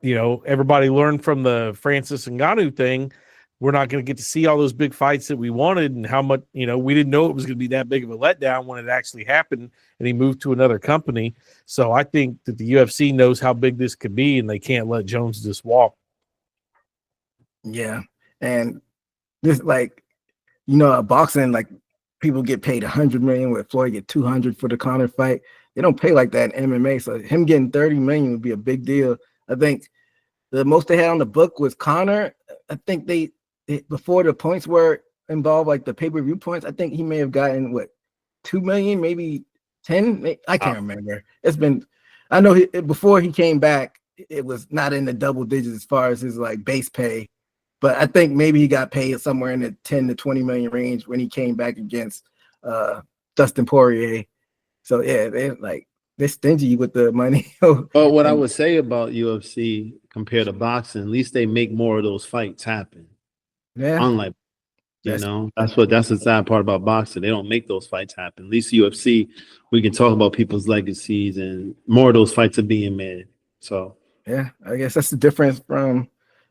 everybody learned from the Francis Ngannou thing. We're not going to get to see all those big fights that we wanted, and how much, we didn't know it was going to be that big of a letdown when it actually happened and he moved to another company. So I think that the UFC knows how big this could be, and they can't let Jones just walk. Yeah. And this like, boxing, like people get paid 100 million with Floyd get 200 for the Conor fight. They don't pay like that in MMA. So him getting 30 million would be a big deal. I think the most they had on the book was Conor. I think they before the points were involved, like the pay-per-view points, I think he may have gotten 2 million, maybe 10. I can't remember. It's been, I know before he came back, it was not in the double digits as far as his like base pay, but I think maybe he got paid somewhere in the 10 to 20 million range when he came back against Dustin Poirier. So yeah, they're stingy with the money. But what I would say about UFC compared to boxing, at least they make more of those fights happen. Yeah. Unlike, that's the sad part about boxing. They don't make those fights happen. At least UFC, we can talk about people's legacies and more of those fights are being made. So yeah, I guess that's the difference from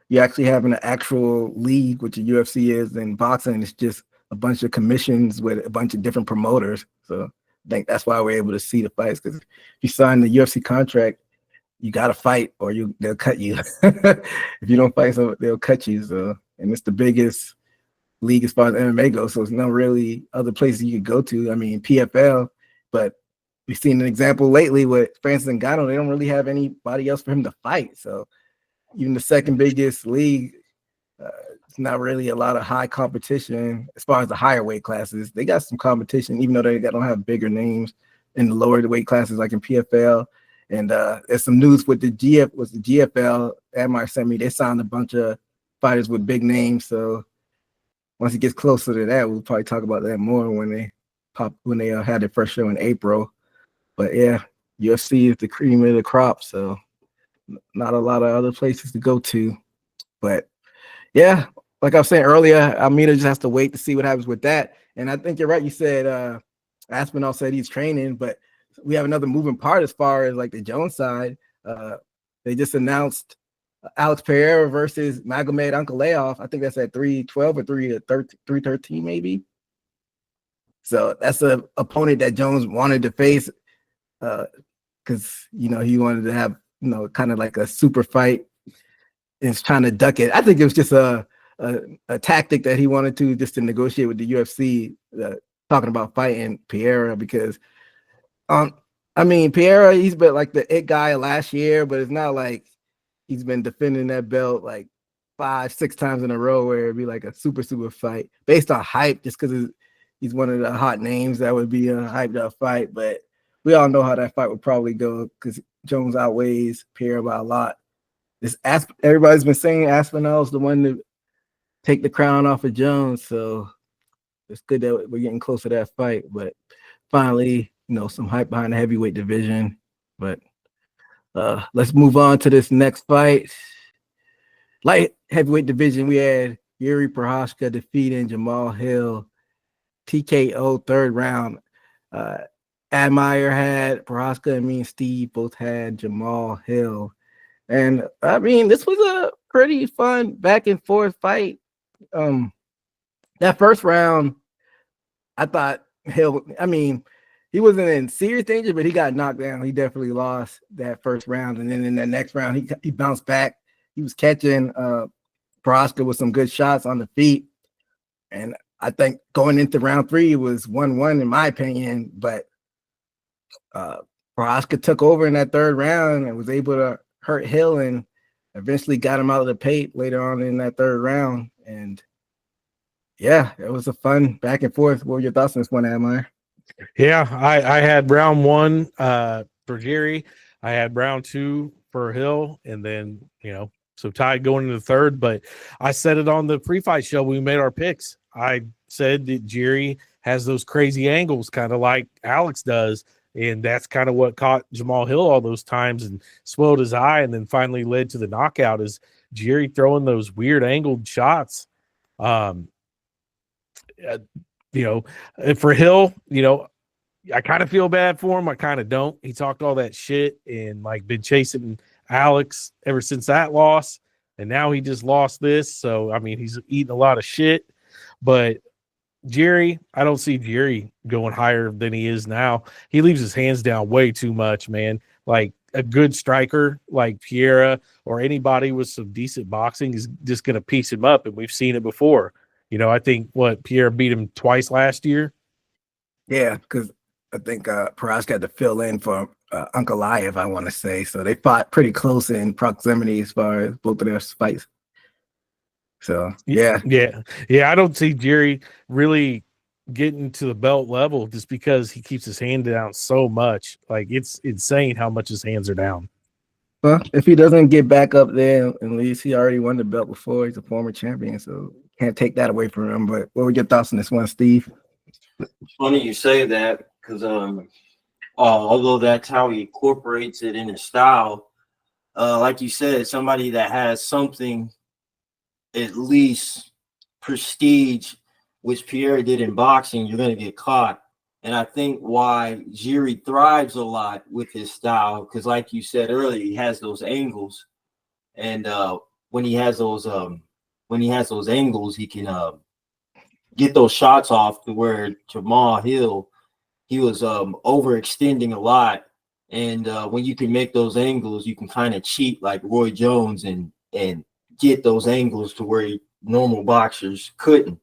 you actually having an actual league, which the UFC is, and boxing. It's just a bunch of commissions with a bunch of different promoters. So I think that's why we're able to see the fights, because if you sign the UFC contract, you got to fight or they'll cut you. If you don't fight, so they'll cut you. So, and it's the biggest league as far as MMA goes. So there's no really other places you could go to. I mean, PFL, but we've seen an example lately with Francis Ngannou. They don't really have anybody else for him to fight. So even the second biggest league, it's not really a lot of high competition as far as the higher weight classes. They got some competition, even though they don't have bigger names in the lower weight classes like in PFL. And there's some news with the GFL. Admire sent me. They signed a bunch of fighters with big names. So once it gets closer to that, we'll probably talk about that more when they had their first show in April. But yeah, UFC is the cream of the crop. So not a lot of other places to go to. But yeah, like I was saying earlier, Almeida just has to wait to see what happens with that. And I think you're right. You said Aspinall said he's training, but we have another moving part as far as like the Jones side. They just announced Alex Pereira versus Magomed Ankalaev. I think that's at 312 or 313 maybe. So that's an opponent that Jones wanted to face because he wanted to have kind of like a super fight and is trying to duck it. I think it was just a tactic that he wanted to just to negotiate with the UFC, talking about fighting Pereira because I mean Pereira, he's been like the it guy last year, but it's not like he's been defending that belt like 5-6 times in a row where it'd be like a super fight based on hype, just because he's one of the hot names that would be a hyped up fight. But we all know how that fight would probably go because Jones outweighs Pereira by a lot. Everybody's been saying Aspinall's the one to take the crown off of Jones, so it's good that we're getting close to that fight. But finally, some hype behind the heavyweight division. But let's move on to this next fight. Light heavyweight division, we had Yuri Prochazka defeating Jamal Hill, TKO third round. Admire had Prochazka, and me and Steve both had Jamal Hill. And I mean, this was a pretty fun back and forth fight. That first round, I thought Hill, he wasn't in serious danger, but he got knocked down. He definitely lost that first round. And then in the next round, he bounced back. He was catching Prochazka with some good shots on the feet. And I think going into round 3, it was 1-1 in my opinion. But Prochazka took over in that third round and was able to hurt Hill and eventually got him out of the paint later on in that third round. And yeah, it was a fun back and forth. What were your thoughts on this one, Admire? Yeah, I had round 1 for Jerry. I had round 2 for Hill, and then so tied going into the third. But I said it on the pre-fight show. We made our picks. I said that Jerry has those crazy angles, kind of like Alex does, and that's kind of what caught Jamal Hill all those times and swelled his eye, and then finally led to the knockout. Is Jerry throwing those weird angled shots? For Hill, I kind of feel bad for him. I kind of don't. He talked all that shit and been chasing Alex ever since that loss. And now he just lost this. So, he's eating a lot of shit. But Jerry, I don't see Jerry going higher than he is now. He leaves his hands down way too much, man. a good striker like Piera or anybody with some decent boxing is just going to piece him up. And we've seen it before. I think Piera beat him twice last year. Yeah, because I think Prochazka had to fill in for Ankalaev, I want to say. So they fought pretty close in proximity as far as both of their fights. So, yeah. I don't see Jerry really getting to the belt level just because he keeps his hand down so much. Like, it's insane how much his hands are down. Well, if he doesn't get back up there, at least he already won the belt before. He's a former champion, so can't take that away from him. But what were your thoughts on this one, Steve? It's funny you say that because although that's how he incorporates it in his style, like you said, somebody that has something at least prestige, which Pierre did in boxing, you're going to get caught. And I think why Jiri thrives a lot with his style, because like you said earlier, he has those angles, and when he has those angles, he can get those shots off to where Jamal Hill, he was overextending a lot. And when you can make those angles, you can kind of cheat like Roy Jones and get those angles to where normal boxers couldn't.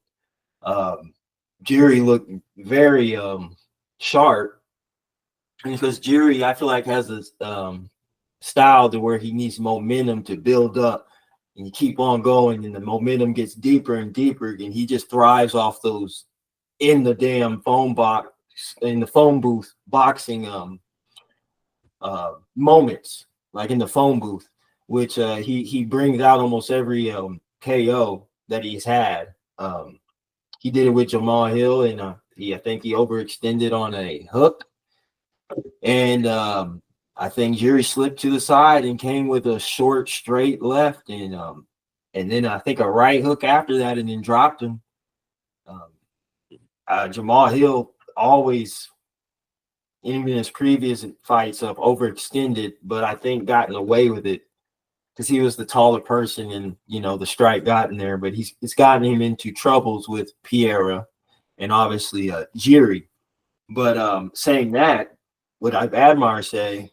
Jiri looked very sharp, because Jiri, I feel like, has this style to where he needs momentum to build up, and you keep on going, and the momentum gets deeper and deeper, and he just thrives off those in the damn phone booth boxing moments, like in the phone booth, which he brings out almost every KO that he's had. He did it with Jamal Hill, and I think he overextended on a hook, and I think Jiri slipped to the side and came with a short, straight left, and then I think a right hook after that, and then dropped him. Jamal Hill always, even in his previous fights, overextended, but I think gotten away with it because he was the taller person, and the strike got in there. But it's gotten him into troubles with Piera and obviously Jiri. But saying that, what I've Admire say,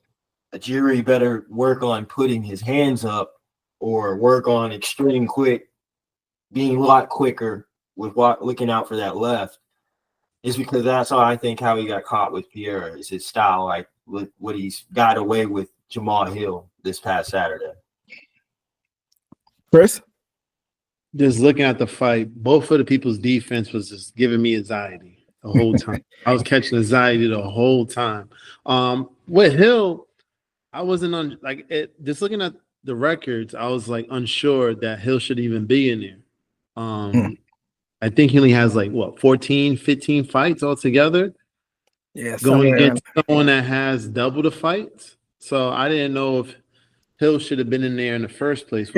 Jiri better work on putting his hands up, or work on extreme quick, being a lot quicker with looking out for that left. Is because that's how he got caught with Piera, is his style, like with what he's got away with Jamal Hill this past Saturday. Chris? Just looking at the fight, both of the people's defense was just giving me anxiety the whole time. I was catching anxiety the whole time. With Hill, I wasn't just looking at the records, I was like unsure that Hill should even be in there. I think he only has 14, 15 fights altogether. Yeah, going against someone that has double the fights. So I didn't know if Hill should have been in there in the first place.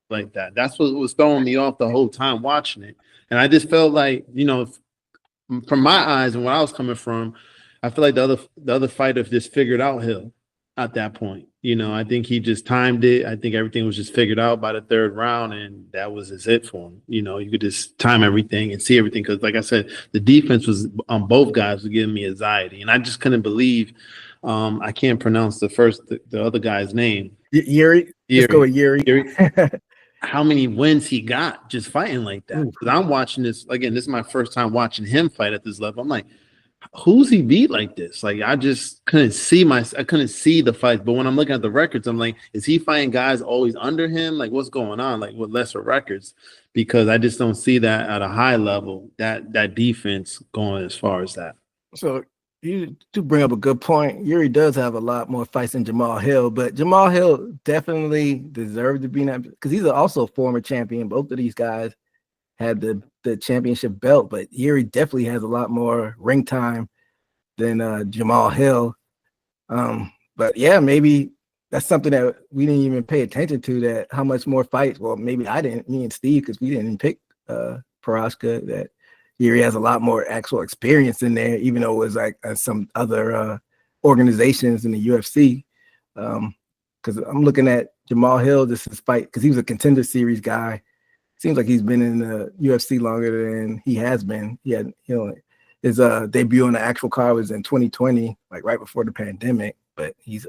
Like that. That's what was throwing me off the whole time watching it. And I just felt like, from my eyes and where I was coming from, I feel like the other fighter just figured out Hill at that point. I think he just timed it. I think everything was just figured out by the third round, and that was just it for him. You could just time everything and see everything, because, like I said, the defense was on both guys was giving me anxiety, and I just couldn't believe. I can't pronounce the other guy's name. Jiri. Let's go with Jiri. How many wins he got just fighting like that? Because I'm watching this again. This is my first time watching him fight at this level. I'm like, who's he beat like this? Like, I just couldn't see the fights. But when I'm looking at the records, I'm like, is he fighting guys always under him? Like, what's going on? Like, with lesser records? Because I just don't see that at a high level, that defense going as far as that. So you do bring up a good point. Jiri does have a lot more fights than Jamal Hill, but Jamal Hill definitely deserved to be in that, because he's also a former champion. Both of these guys had the championship belt, but Jiri definitely has a lot more ring time than Jamal Hill. But yeah, maybe that's something that we didn't even pay attention to, that how much more fights. Well, maybe I didn't, me and Steve, because we didn't pick Prochazka, that Jiri has a lot more actual experience in there, even though it was like some other organizations in the UFC. Because I'm looking at Jamal Hill, this is fight, because he was a Contender Series guy. Seems like he's been in the UFC longer than he has been. He had, his debut on the actual card was in 2020, like right before the pandemic. But he's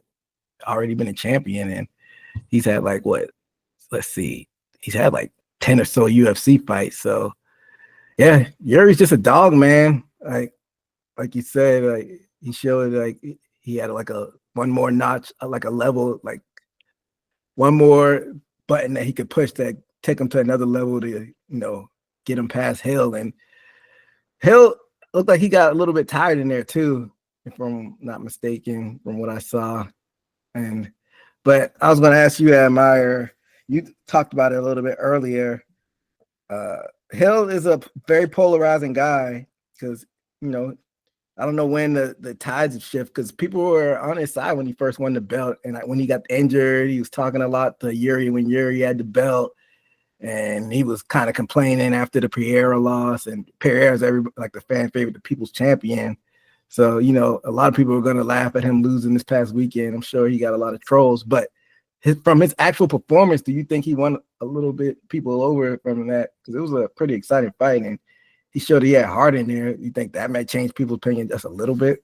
already been a champion, and he's had like what? Let's see, he's had like 10 or so UFC fights. So yeah, Yuri's just a dog, man. Like you said, like he showed like he had like a one more notch, like a level, like one more button that he could push that take him to another level to get him past Hill. And Hill looked like he got a little bit tired in there too, if I'm not mistaken, from what I saw. But I was going to ask you, Admire, you talked about it a little bit earlier. Hill is a very polarizing guy because, I don't know when the tides shift, because people were on his side when he first won the belt. And when he got injured, he was talking a lot to Yuri when Yuri had the belt. And he was kind of complaining after the Pereira loss. And Pereira's like the fan favorite, the people's champion. So, a lot of people are going to laugh at him losing this past weekend. I'm sure he got a lot of trolls. But from his actual performance, do you think he won a little bit people over from that? Because it was a pretty exciting fight. And he showed he had heart in there. You think that might change people's opinion just a little bit?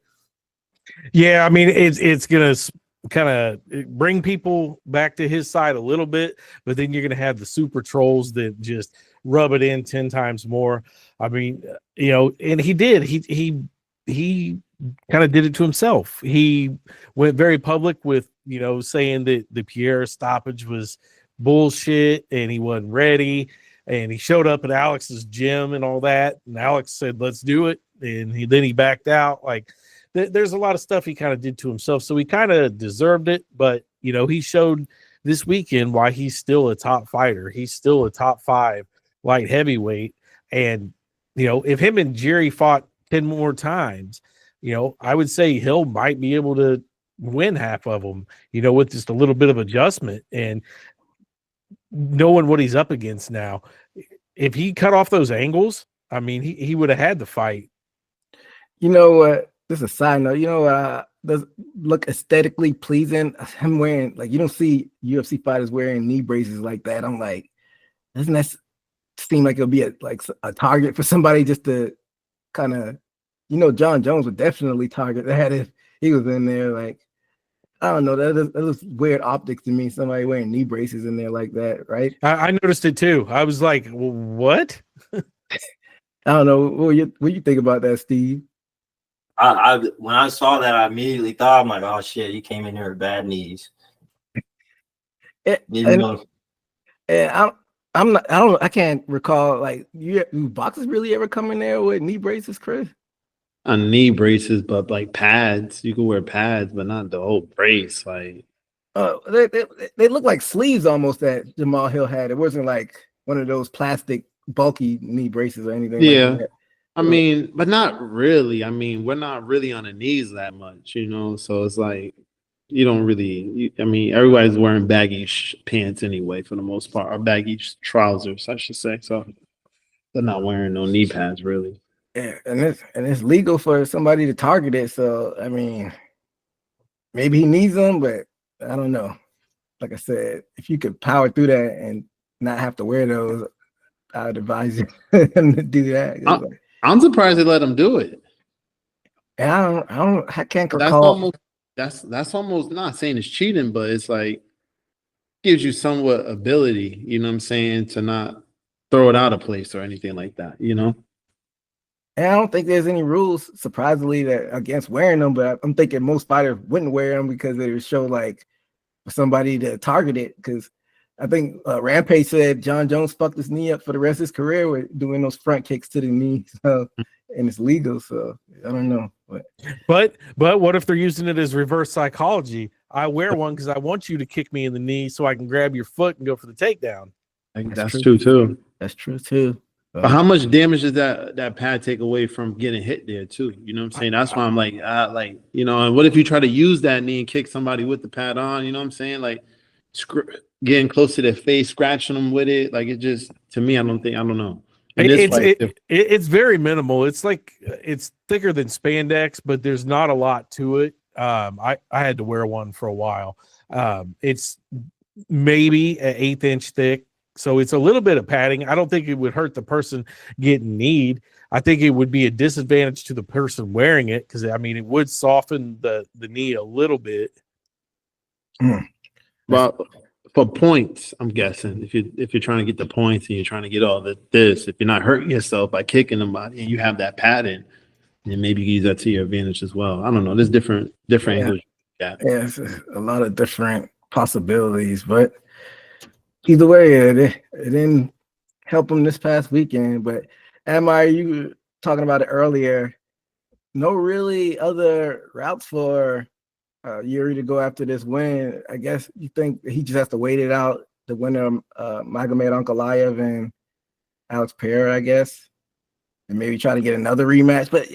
Yeah, I mean, it's going to kind of bring people back to his side a little bit, but then you're going to have the super trolls that just rub it in 10 times more. I mean, and he did. He kind of did it to himself. He went very public with, saying that the Pierre stoppage was bullshit and he wasn't ready. And he showed up at Alex's gym and all that. And Alex said, let's do it. And then he backed out. Like, there's a lot of stuff he kind of did to himself. So he kind of deserved it. But, he showed this weekend why he's still a top fighter. He's still a top 5 light heavyweight. And, if him and Jerry fought 10 more times, I would say Hill might be able to win half of them, with just a little bit of adjustment. And knowing what he's up against now, if he cut off those angles, I mean, he would have had the fight. You know what? This is a side note. Does look aesthetically pleasing? Him wearing, like, you don't see UFC fighters wearing knee braces like that. I'm like, doesn't that seem like it'll be a target for somebody just to kind of, John Jones would definitely target that if he was in there. Like, I don't know. That looks weird optics to me. Somebody wearing knee braces in there like that, right? I noticed it too. I was like, what? I don't know. What you think about that, Steve? I when I saw that, I immediately thought, I'm like, oh shit, he came in here with bad knees. I can't recall, like, do boxers really ever come in there with knee braces, Chris? On knee braces, but like pads, you can wear pads, but not the whole brace. Like, they look like sleeves almost that Jamal Hill had. It wasn't like one of those plastic bulky knee braces or anything. Yeah, like that. I mean, but not really. I mean, we're not really on the knees that much, So it's like you don't really. I mean, everybody's wearing baggy pants anyway, for the most part, or baggy trousers, I should say. So they're not wearing no knee pads, really. Yeah, and it's legal for somebody to target it. So I mean, maybe he needs them, but I don't know. Like I said, if you could power through that and not have to wear those, I would advise you him to do that. I'm surprised they let him do it. And I can't recall. That's almost not saying it's cheating, but it's like gives you somewhat ability, what I'm saying, to not throw it out of place or anything like that, And I don't think there's any rules, surprisingly, that against wearing them. But I'm thinking most fighters wouldn't wear them because they would show like somebody to target it. Because I think Rampage said John Jones fucked his knee up for the rest of his career with doing those front kicks to the knee. So, and it's legal. So I don't know. But what if they're using it as reverse psychology? I wear one because I want you to kick me in the knee so I can grab your foot and go for the takedown. That's true too. That's true too. But how much damage does that pad take away from getting hit there too? You know what I'm saying? That's why I'm like, and what if you try to use that knee and kick somebody with the pad on? You know what I'm saying? Like getting close to their face, scratching them with it. Like, it just, to me, I don't know. It's very minimal. It's like, it's thicker than spandex, but there's not a lot to it. I had to wear one for a while. It's maybe an 1/8 inch thick. So it's a little bit of padding. I don't think it would hurt the person getting kneed. I think it would be a disadvantage to the person wearing it because, I mean, it would soften the knee a little bit. Mm. Well, for points, I'm guessing if you're trying to get the points and you're trying to get all this, if you're not hurting yourself by kicking somebody and you have that pattern, then maybe you use that to your advantage as well. I don't know. There's different angles. Yeah, it's a lot of different possibilities, but either way, it didn't help him this past weekend. But you were talking about it earlier. No really other routes for Yuri to go after this win. I guess you think he just has to wait it out. The winner, Magomed Ankalaev and Alex Pereira, I guess, and maybe try to get another rematch. But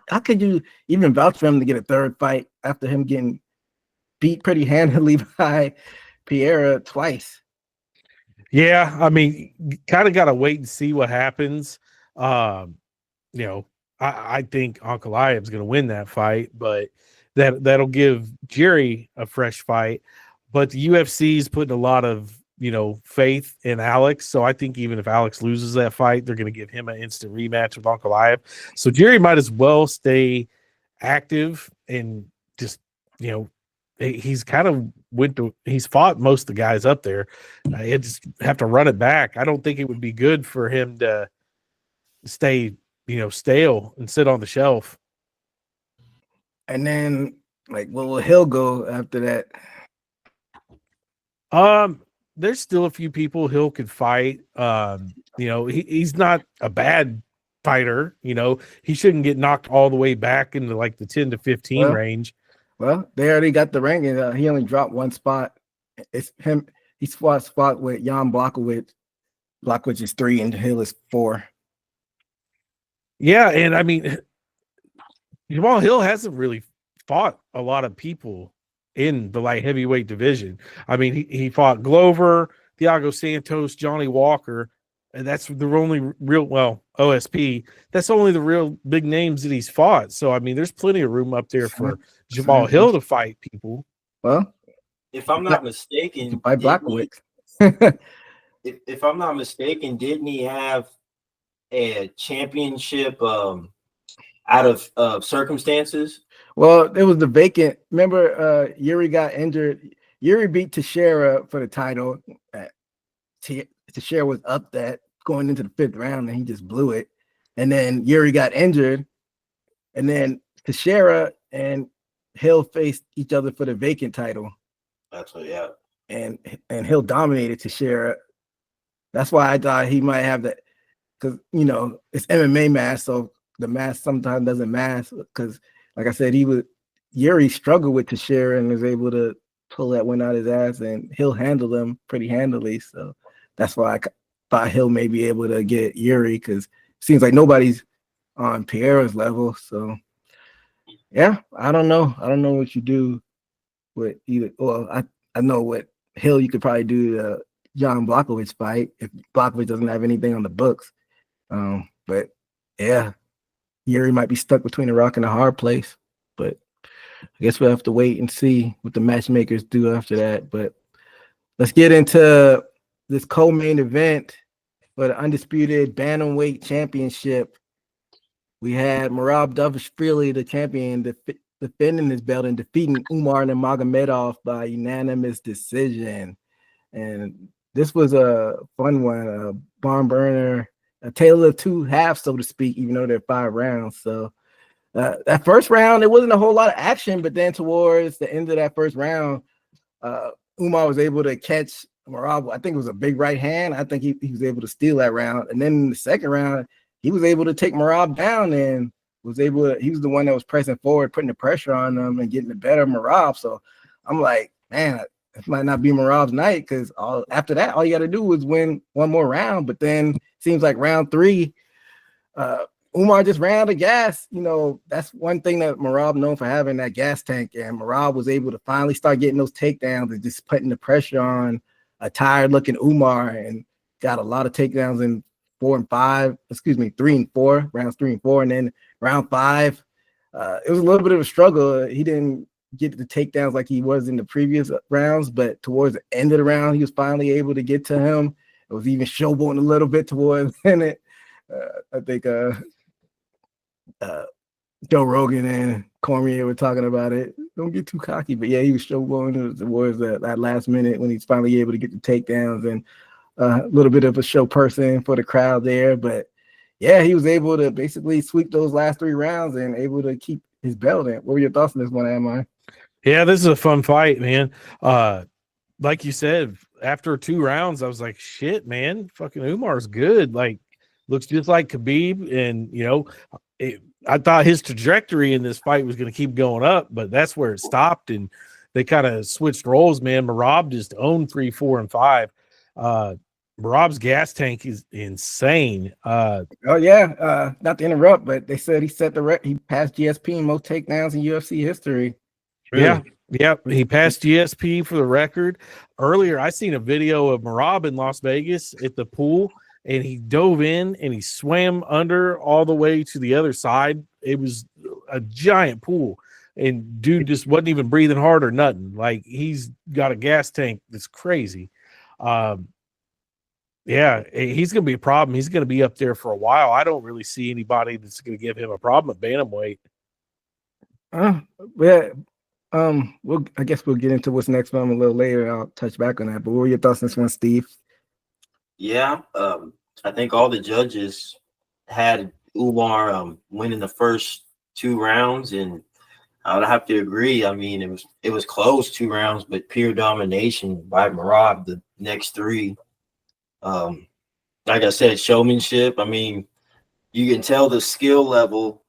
how could you even vouch for him to get a third fight after him getting beat pretty handily by Pereira twice? Yeah, I mean, kind of got to wait and see what happens. I think Ankalaev is going to win that fight, but that'll give Jerry a fresh fight. But the UFC is putting a lot of faith in Alex, so I think even if Alex loses that fight, they're going to give him an instant rematch with Ankalaev. So Jerry might as well stay active and just he's kind of he's fought most of the guys up there. He just have to run it back. I don't think it would be good for him to stay stale and sit on the shelf. And then, where will Hill go after that? There's still a few people Hill could fight. He's not a bad fighter. He shouldn't get knocked all the way back into like the 10 to 15 range. Well, they already got the ranking. He only dropped one spot. It's him. He spot with Jan Blachowicz. Blachowicz is 3 and Hill is 4. Yeah, and I mean, Jamal Hill hasn't really fought a lot of people in the light heavyweight division. I mean, he fought Glover, Thiago Santos, Johnny Walker, and that's the only real OSP. That's only the real big names that he's fought. So I mean, there's plenty of room up there for Jamal Hill to fight people. Well, if I'm not mistaken, by Blachowicz. If I'm not mistaken, didn't he have a championship out of circumstances? Well, it was the vacant. Remember, Yuri got injured. Yuri beat Teixeira for the title. Teixeira was up that going into the 5th round, and he just blew it. And then Yuri got injured, and then Teixeira and Hill faced each other for the vacant title. That's what, yeah. And Hill dominated Teixeira. That's why I thought he might have that, because it's MMA mask, so the mask sometimes doesn't mask. Because, like I said, Yuri struggled with Teixeira and was able to pull that one out his ass, and Hill handled him pretty handily. So that's why I thought Hill may be able to get Yuri, because it seems like nobody's on Pereira's level. So yeah, I don't know. I don't know what you do with either. Well, I know what Hill you could probably do the Jan Blachowicz fight if Blachowicz doesn't have anything on the books. But yeah, Yuri might be stuck between a rock and a hard place. But I guess we'll have to wait and see what the matchmakers do after that. But let's get into this co-main event for the undisputed bantamweight championship. We had Merab Dvalishvili, the champion, defending his belt and defeating Umar Nurmagomedov by unanimous decision. And this was a fun one, a barn burner, a tale of two halves, so to speak, even though they're 5 rounds. So that first round, there wasn't a whole lot of action, but then towards the end of that first round, Umar was able to catch Merab. I think it was a big right hand. I think he was able to steal that round. And then in the second round, he was able to take Merab down and he was the one that was pressing forward, putting the pressure on them and getting the better of Merab. So I'm like, man, it might not be Merab's night, because after that, all you got to do is win one more round. But then seems like round 3, Umar just ran out of gas. That's one thing that Merab known for, having that gas tank. And Merab was able to finally start getting those takedowns and just putting the pressure on a tired-looking Umar, and got a lot of takedowns in 3 and 4, rounds 3 and 4. And then round 5, it was a little bit of a struggle. He didn't get the takedowns like he was in the previous rounds, but towards the end of the round, he was finally able to get to him. It was even showboating a little bit towards the end. I think Joe Rogan and Cormier were talking about it. Don't get too cocky, but yeah, he was showboating towards that last minute when he's finally able to get the takedowns and a little bit of a show person for the crowd there. But yeah, he was able to basically sweep those last 3 rounds and able to keep his belt in. What were your thoughts on this one, Am? Yeah, this is a fun fight, man. Like you said, after 2 rounds, I was like, shit, man, fucking Umar's good. Like, looks just like Khabib. And, I thought his trajectory in this fight was going to keep going up, but that's where it stopped. And they kind of switched roles, man. Marab just owned 3, 4, and 5. Marab's gas tank is insane. not to interrupt, but they said he set the he passed GSP in most takedowns in UFC history. Really? Yeah, he passed GSP for the record. Earlier, I seen a video of Marab in Las Vegas at the pool, and he dove in and he swam under all the way to the other side. It was a giant pool, and dude just wasn't even breathing hard or nothing. Like, he's got a gas tank that's crazy. Yeah, he's going to be a problem. He's going to be up there for a while. I don't really see anybody that's going to give him a problem at bantamweight. I guess we'll get into what's next for him a little later. I'll touch back on that. But what were your thoughts on this one, Steve? Yeah, I think all the judges had Umar winning the first 2 rounds, and I would have to agree. I mean, it was close 2 rounds, but pure domination by Marab the next 3. Like I said, showmanship. I mean, you can tell the skill level,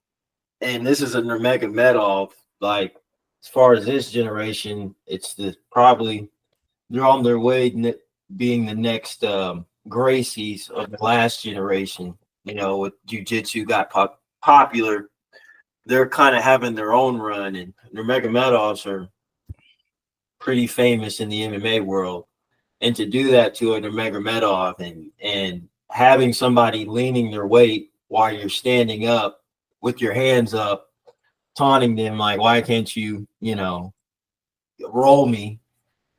and this is a Nurmagomedov. Like, as far as this generation, it's probably they're on their way being the next Gracies of the last generation. With jiu-jitsu got popular, they're kind of having their own run, and Nurmagomedovs are pretty famous in the MMA world. And to do that to a Nurmagomedov and having somebody leaning their weight while you're standing up with your hands up, taunting them like, why can't you, roll me,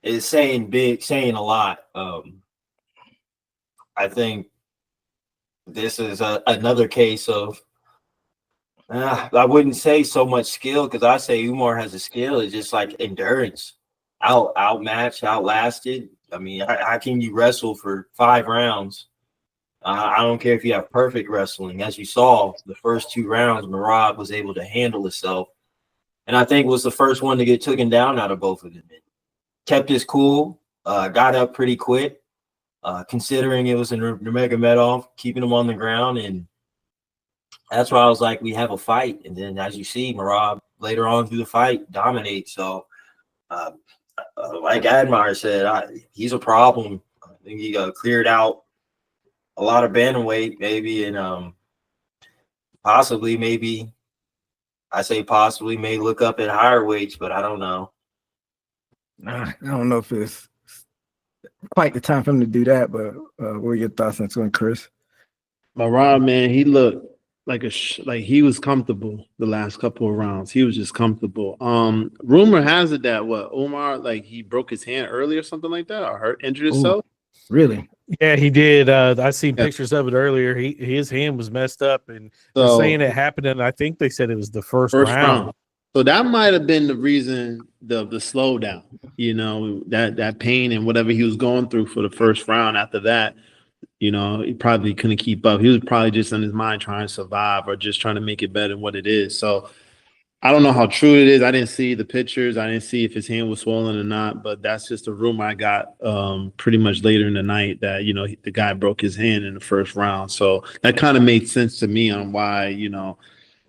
is saying a lot. I think this is another case of, I wouldn't say so much skill, because I say Umar has a skill. It's just like endurance, outmatched, outlasted. I mean, how can you wrestle for 5 rounds? I don't care if you have perfect wrestling. As you saw, the first 2 rounds, Marab was able to handle himself, and I think was the first one to get taken down out of both of them. Kept his cool, got up pretty quick, considering it was a Nurmagomedov, keeping him on the ground, and that's why I was like, we have a fight. And then, as you see, Marab later on through the fight dominates. So, like Admire said, he's a problem. I think he cleared out a lot of bantamweight, maybe, and possibly may look up at higher weights, but I don't know. I don't know if it's quite the time for him to do that, but what are your thoughts on this one, Chris? Marab, man, he looked like he was comfortable the last couple of rounds. He was just comfortable. Rumor has it that Umar, like, he broke his hand early or something like that, or injured himself. Really? Yeah, he did. I seen pictures of it earlier. His hand was messed up, and they're saying it happened, and I think they said it was the first round. So that might have been the reason, the slowdown. That pain and whatever he was going through for the first round. After that, he probably couldn't keep up. He was probably just in his mind trying to survive, or just trying to make it better than what it is. So I don't know how true it is. I didn't see the pictures. I didn't see if his hand was swollen or not, but that's just a rumor I got pretty much later in the night that, the guy broke his hand in the first round. So that kind of made sense to me on why,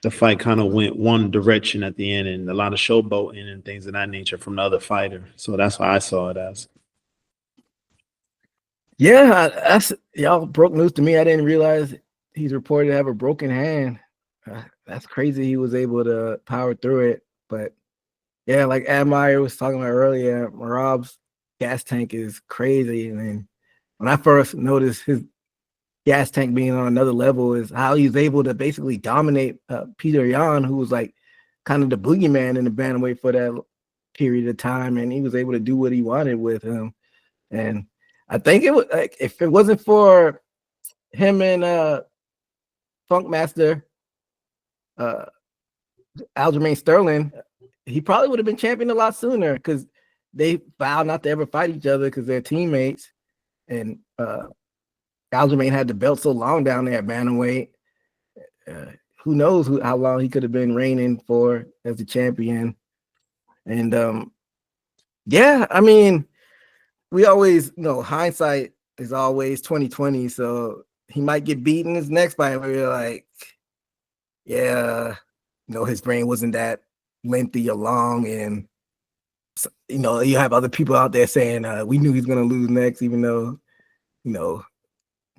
the fight kind of went one direction at the end, and a lot of showboating and things of that nature from the other fighter. So that's why I saw it as. Yeah, that's y'all broke news to me. I didn't realize he's reported to have a broken hand. That's crazy. He was able to power through it. But yeah, like Admire was talking about earlier, Marab's gas tank is crazy. And then when I first noticed his gas tank being on another level, is how he's able to basically dominate Peter Yan, who was like kind of the boogeyman in the bantamweight for that period of time. And he was able to do what he wanted with him. And I think it was like, if it wasn't for him and Funkmaster Aljamain Sterling, he probably would have been champion a lot sooner because they vowed not to ever fight each other because they're teammates. And Aljamain had the belt so long down there at bantamweight. Who knows how long he could have been reigning for as the champion. And yeah, I mean, we always, hindsight is always 2020. So he might get beaten his next fight where you're like, yeah, his brain wasn't that lengthy or long. And, you have other people out there saying, we knew he was going to lose next, even though,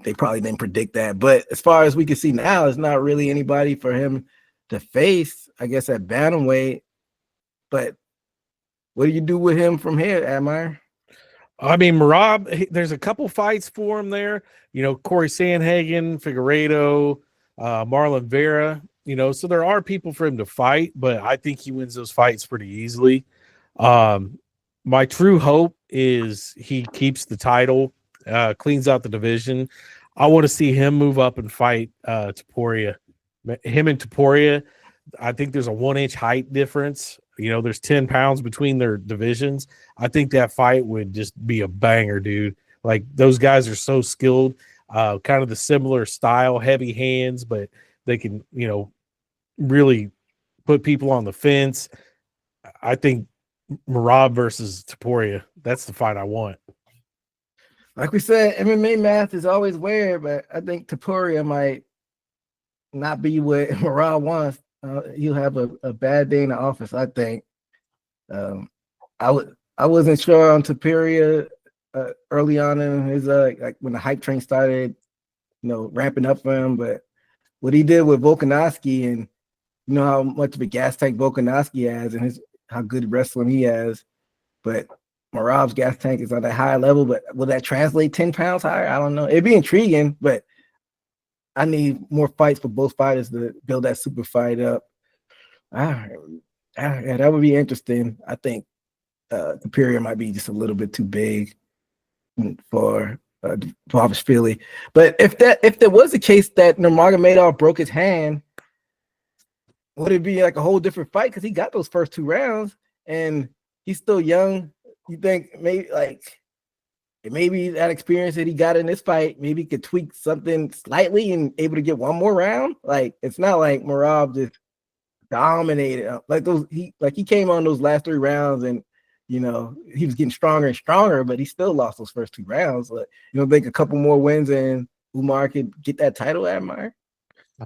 they probably didn't predict that. But as far as we can see now, it's not really anybody for him to face, I guess, at bantamweight. But what do you do with him from here, Admire? I mean, Merab, there's a couple fights for him there. Corey Sandhagen, Figueiredo, Marlon Vera. So there are people for him to fight, but I think he wins those fights pretty easily. My true hope is he keeps the title, cleans out the division. I want to see him move up and fight Topuria. Him and Topuria, I think there's a 1-inch height difference. There's 10 pounds between their divisions. I think that fight would just be a banger, dude. Like, those guys are so skilled, kind of the similar style, heavy hands, but they can, really put people on the fence. I think Merab versus Topuria, that's the fight I want. Like we said, MMA math is always weird, but I think Topuria might not be what Merab wants. He'll have a bad day in the office, I think. I wasn't sure on Topuria early on in his like when the hype train started, ramping up for him. But what he did with Volkanovski, and how much of a gas tank Volkanovski has, and how good wrestling he has. But Merab's gas tank is on a higher level. But will that translate 10 pounds higher? I don't know. It'd be intriguing, but I need more fights for both fighters to build that super fight up. Yeah, that would be interesting. I think Topuria might be just a little bit too big for Philly. But if there was a case that Nurmagomedov broke his hand, would it be like a whole different fight? Because he got those first 2 rounds and he's still young. You think maybe that experience that he got in this fight, maybe could tweak something slightly and able to get one more round? Like, it's not like Merab just dominated. He came on those last 3 rounds and he was getting stronger and stronger, but he still lost those first 2 rounds. Like, think a couple more wins and Umar could get that title, Admire?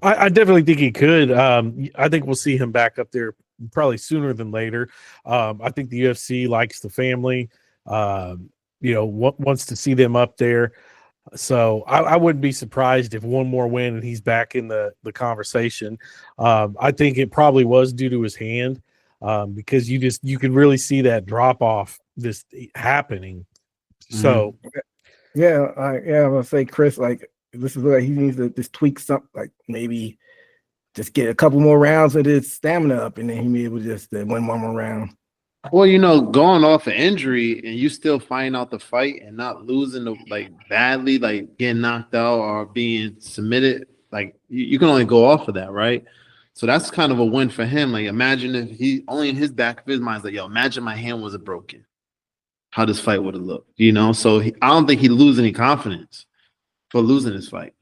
I definitely think he could. I think we'll see him back up there probably sooner than later. I think the UFC likes the family, wants to see them up there. So I wouldn't be surprised if one more win and he's back in the conversation. I think it probably was due to his hand, because you can really see that drop off this happening. So I'm gonna say, Chris, like, this is where he needs to just tweak something, like maybe just get a couple more rounds of his stamina up, and then he be able to just win one more round. Well, going off an injury and you still fighting out the fight and not losing badly, like getting knocked out or being submitted, like you can only go off of that, right? So that's kind of a win for him. Like, imagine if he only in his back of his mind is like, yo, imagine my hand wasn't broken, how this fight would have looked, So I don't think he'd lose any confidence for losing this fight.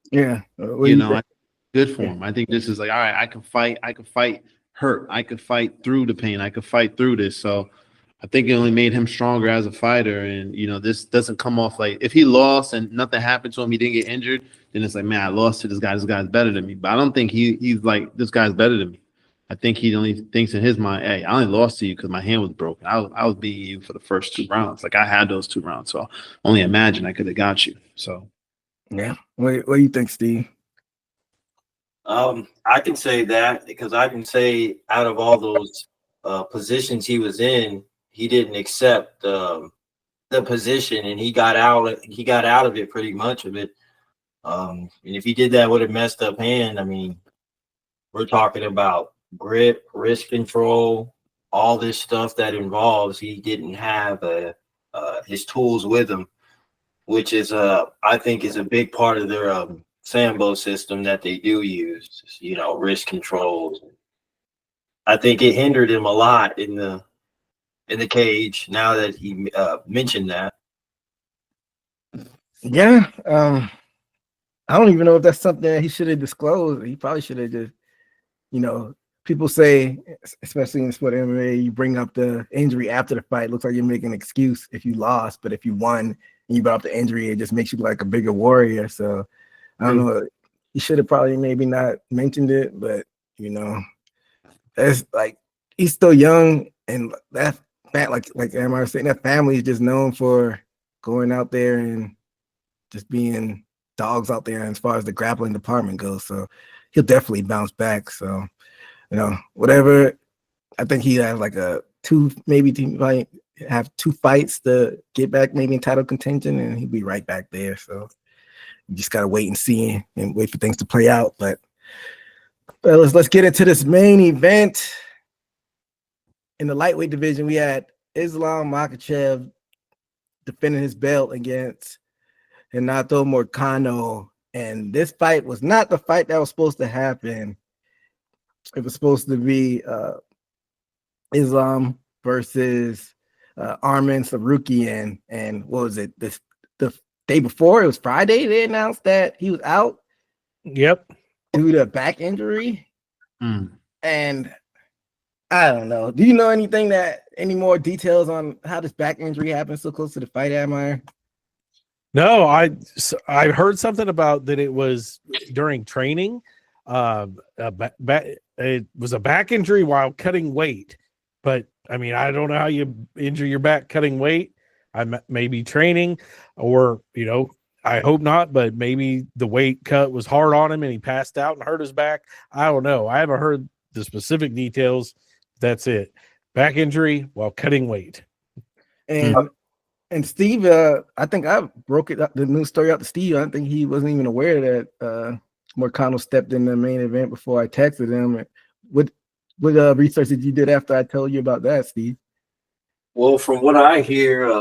Yeah. Good for him. I think this is like, all right, I can fight hurt. I could fight through the pain. I could fight through this. So I think it only made him stronger as a fighter. And, this doesn't come off like, if he lost and nothing happened to him, he didn't get injured, then it's like, man, I lost to this guy. This guy's better than me. But I don't think he's like, this guy's better than me. I think he only thinks in his mind, hey, I only lost to you because my hand was broken. I was beating you for the first 2 rounds. Like, I had those 2 rounds. So only imagine I could have got you. So. Yeah. What do you think, Steve? I can say that because I can say out of all those positions he was in, he didn't accept the position and he got out of it pretty much of it. And if he did that with a messed up hand, I mean, we're talking about grip, wrist control, all this stuff that involves. He didn't have his tools with him, which is I think is a big part of their. Sambo system that they do use, wrist controls, I think it hindered him a lot in the cage. Now that he mentioned that, Yeah. I don't even know if that's something that he should have disclosed. He probably should have just, people say, especially in sport MMA, you bring up the injury after the fight. It looks like you're making an excuse if you lost, but if you won and you brought up the injury, it just makes you like a bigger warrior. So I don't know. He should have probably maybe not mentioned it, but that's like he's still young, and that like Amar was saying, that family is just known for going out there and just being dogs out there as far as the grappling department goes. So he'll definitely bounce back. So whatever. I think he has like he might have 2 fights to get back maybe in title contention, and he'll be right back there. So you just gotta wait and see and wait for things to play out. But let's get into this main event. In the lightweight division, we had Islam Makhachev defending his belt against Renato Moicano. And this fight was not the fight that was supposed to happen. It was supposed to be Islam versus Arman Tsarukyan. And what was it? The day before, it was Friday, they announced that he was out. Yep. Due to a back injury. And I don't know. Do you know any more details on how this back injury happened so close to the fight, Amar? No, I heard something about that. It was during training. It was a back injury while cutting weight, but I mean, I don't know how you injure your back cutting weight. Maybe training, or I hope not, but maybe the weight cut was hard on him and he passed out and hurt his back. I don't know. I haven't heard the specific details. That's it. Back injury while cutting weight. And Steve, I think I broke the news story out to Steve. I think he wasn't even aware that Moicano stepped in the main event before I texted him. What research did you did after I told you about that, Steve? well, from what I hear,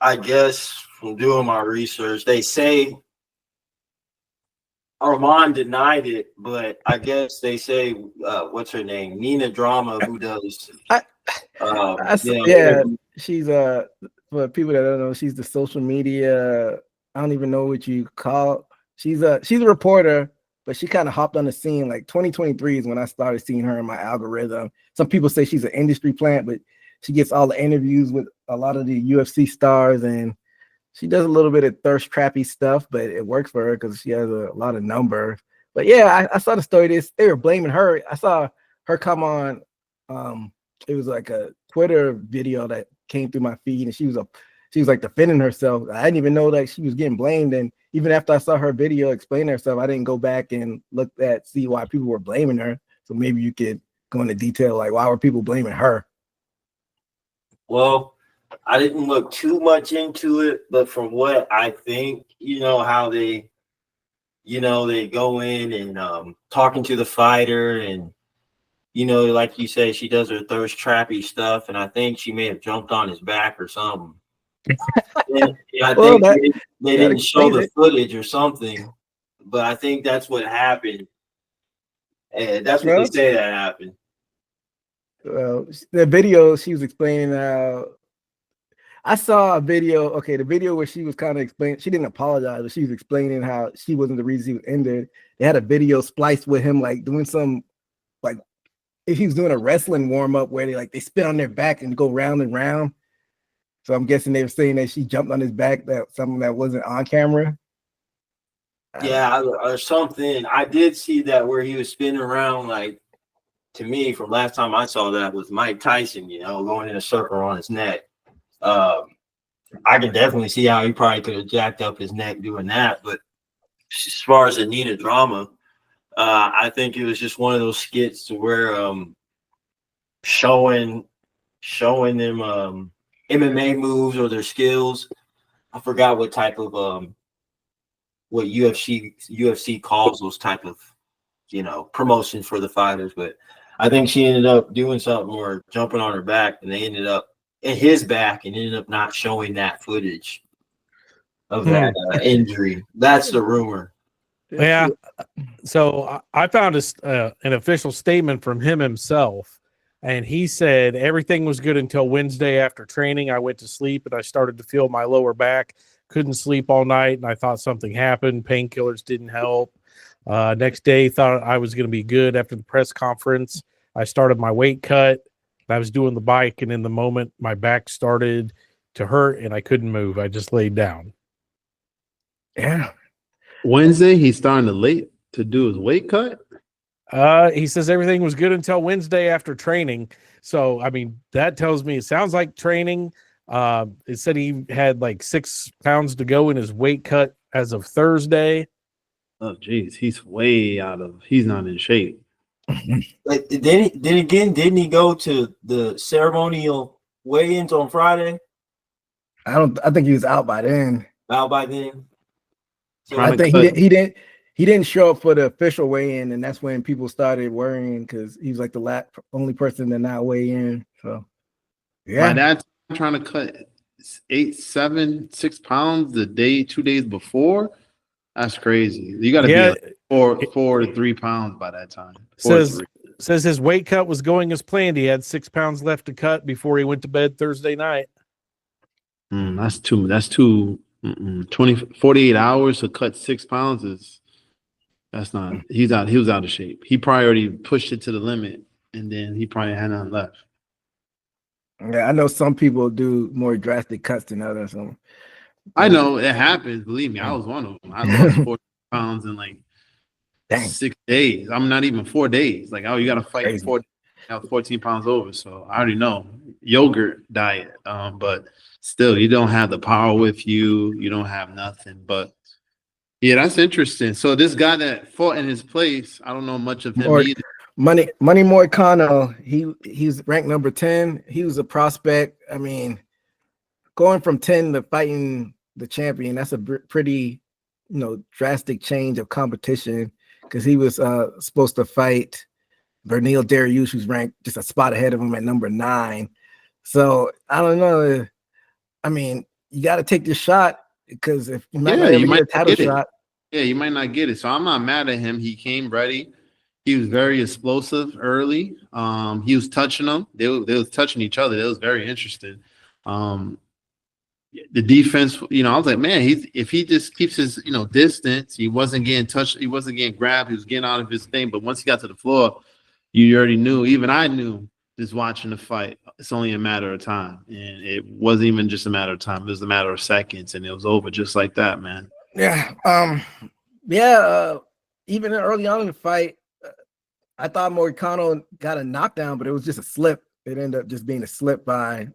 I guess from doing my research, they say Armand denied it, but I guess they say what's her name, Nina Drama, who does. She's for people that don't know, she's the social media. I don't even know what you call. She's a reporter, but she kind of hopped on the scene. Like 2023 is when I started seeing her in my algorithm. Some people say she's an industry plant, but she gets all the interviews with a lot of the UFC stars, and she does a little bit of thirst trappy stuff, but it works for her because she has a lot of numbers. But yeah, I saw the story. They were blaming her. I saw her come on. It was like a Twitter video that came through my feed, and she was like defending herself. I didn't even know that she was getting blamed. And even after I saw her video explain herself, I didn't go back and see why people were blaming her. So maybe you could go into detail, like why were people blaming her? Well, I didn't look too much into it, but from what I think, how they go in and talking to the fighter, and like you say, she does her thirst trappy stuff, and I think she may have jumped on his back or something. I think they didn't show the footage or something, but I think that's what happened. And that's what they say that happened. Well, the video, she was explaining how I saw a video. Okay, the video where she was kind of explaining, she didn't apologize, but she was explaining how she wasn't the reason he was injured. They had a video spliced with him like doing some, like if he was doing a wrestling warm-up where they spin on their back and go round and round. So I'm guessing they were saying that she jumped on his back, that something that wasn't on camera. Yeah, or something. I did see that where he was spinning around, like, to me, from last time I saw that was Mike Tyson, going in a circle on his neck. I can definitely see how he probably could have jacked up his neck doing that. But as far as the Nina Drama, I think it was just one of those skits to where showing them MMA moves or their skills. I forgot what type of what UFC calls those type of promotions for the fighters, but I think she ended up doing something or jumping on her back, and they ended up in his back and ended up not showing that footage of that injury. That's the rumor. Yeah. So I found an official statement from him himself, and he said everything was good until Wednesday after training. I went to sleep and I started to feel my lower back. Couldn't sleep all night, and I thought something happened. Painkillers didn't help. Next day, thought I was going to be good. After the press conference, I started my weight cut. I was doing the bike, and in the moment, my back started to hurt, and I couldn't move. I just laid down. Yeah. Wednesday, he's starting to do his weight cut. He says everything was good until Wednesday after training. So, I mean, that tells me it sounds like training. It said he had like 6 pounds to go in his weight cut as of Thursday. Oh, geez, he's not in shape. Like, didn't he go to the ceremonial weigh-ins on Friday? I think he was out by then. Out by then. So I think he didn't show up for the official weigh-in, and that's when people started worrying because he was like the only person to not weigh in. So yeah, by that time, trying to cut 8, 7, 6 pounds 2 days before. That's crazy. You got to be like 4 to 3 pounds by that time. Says his weight cut was going as planned. He had 6 pounds left to cut before he went to bed Thursday night. That's too 48 hours to cut 6 pounds he was out of shape. He probably already pushed it to the limit, and then he probably had nothing left. Yeah, I know some people do more drastic cuts than others. So. I know it happens. Believe me, I was one of them. I lost 40 pounds in like 6 days. I'm not even 4 days. Like, oh, you got to fight in 4 days. I was 14 pounds over, so I already know yogurt diet. But still, you don't have the power with you. You don't have nothing. But yeah, that's interesting. So this guy that fought in his place, I don't know much of him either. Money Moicano, he's ranked number 10. He was a prospect. I mean, going from 10 to fighting the champion, that's a pretty, drastic change of competition because he was supposed to fight Bernil Dariush, who's ranked just a spot ahead of him at number 9. So I don't know. I mean, you got to take your shot because if you might not get a title shot. Yeah, you might not get it. So I'm not mad at him. He came ready. He was very explosive early. He was touching them. They was touching each other. It was very interesting. The defense, I was like, man, if he just keeps his, distance, he wasn't getting touched, he wasn't getting grabbed, he was getting out of his thing. But once he got to the floor, you already knew, even I knew, just watching the fight, it's only a matter of time. And it wasn't even just a matter of time, it was a matter of seconds, and it was over just like that, man. Yeah. Even early on in the fight, I thought Moicano got a knockdown, but it was just a slip. It ended up just being a slip by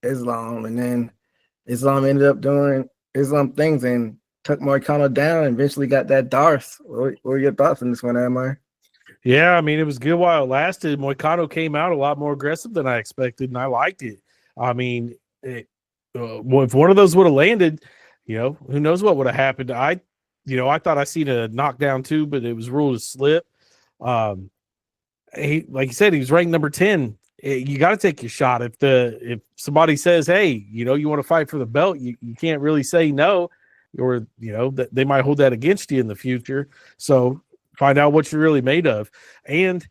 Islam, and then Islam ended up doing Islam things and took Moicano down and eventually got that Darce. What are your thoughts on this one, Amar? Yeah, I mean, it was good while it lasted. Moicano came out a lot more aggressive than I expected, and I liked it. I mean, if one of those would have landed, who knows what would have happened. I thought I seen a knockdown too, but it was ruled a slip. He, like you said, he was ranked number 10. You got to take your shot. If somebody says, hey, you want to fight for the belt, you can't really say no, or that they might hold that against you in the future. So find out what you're really made of. And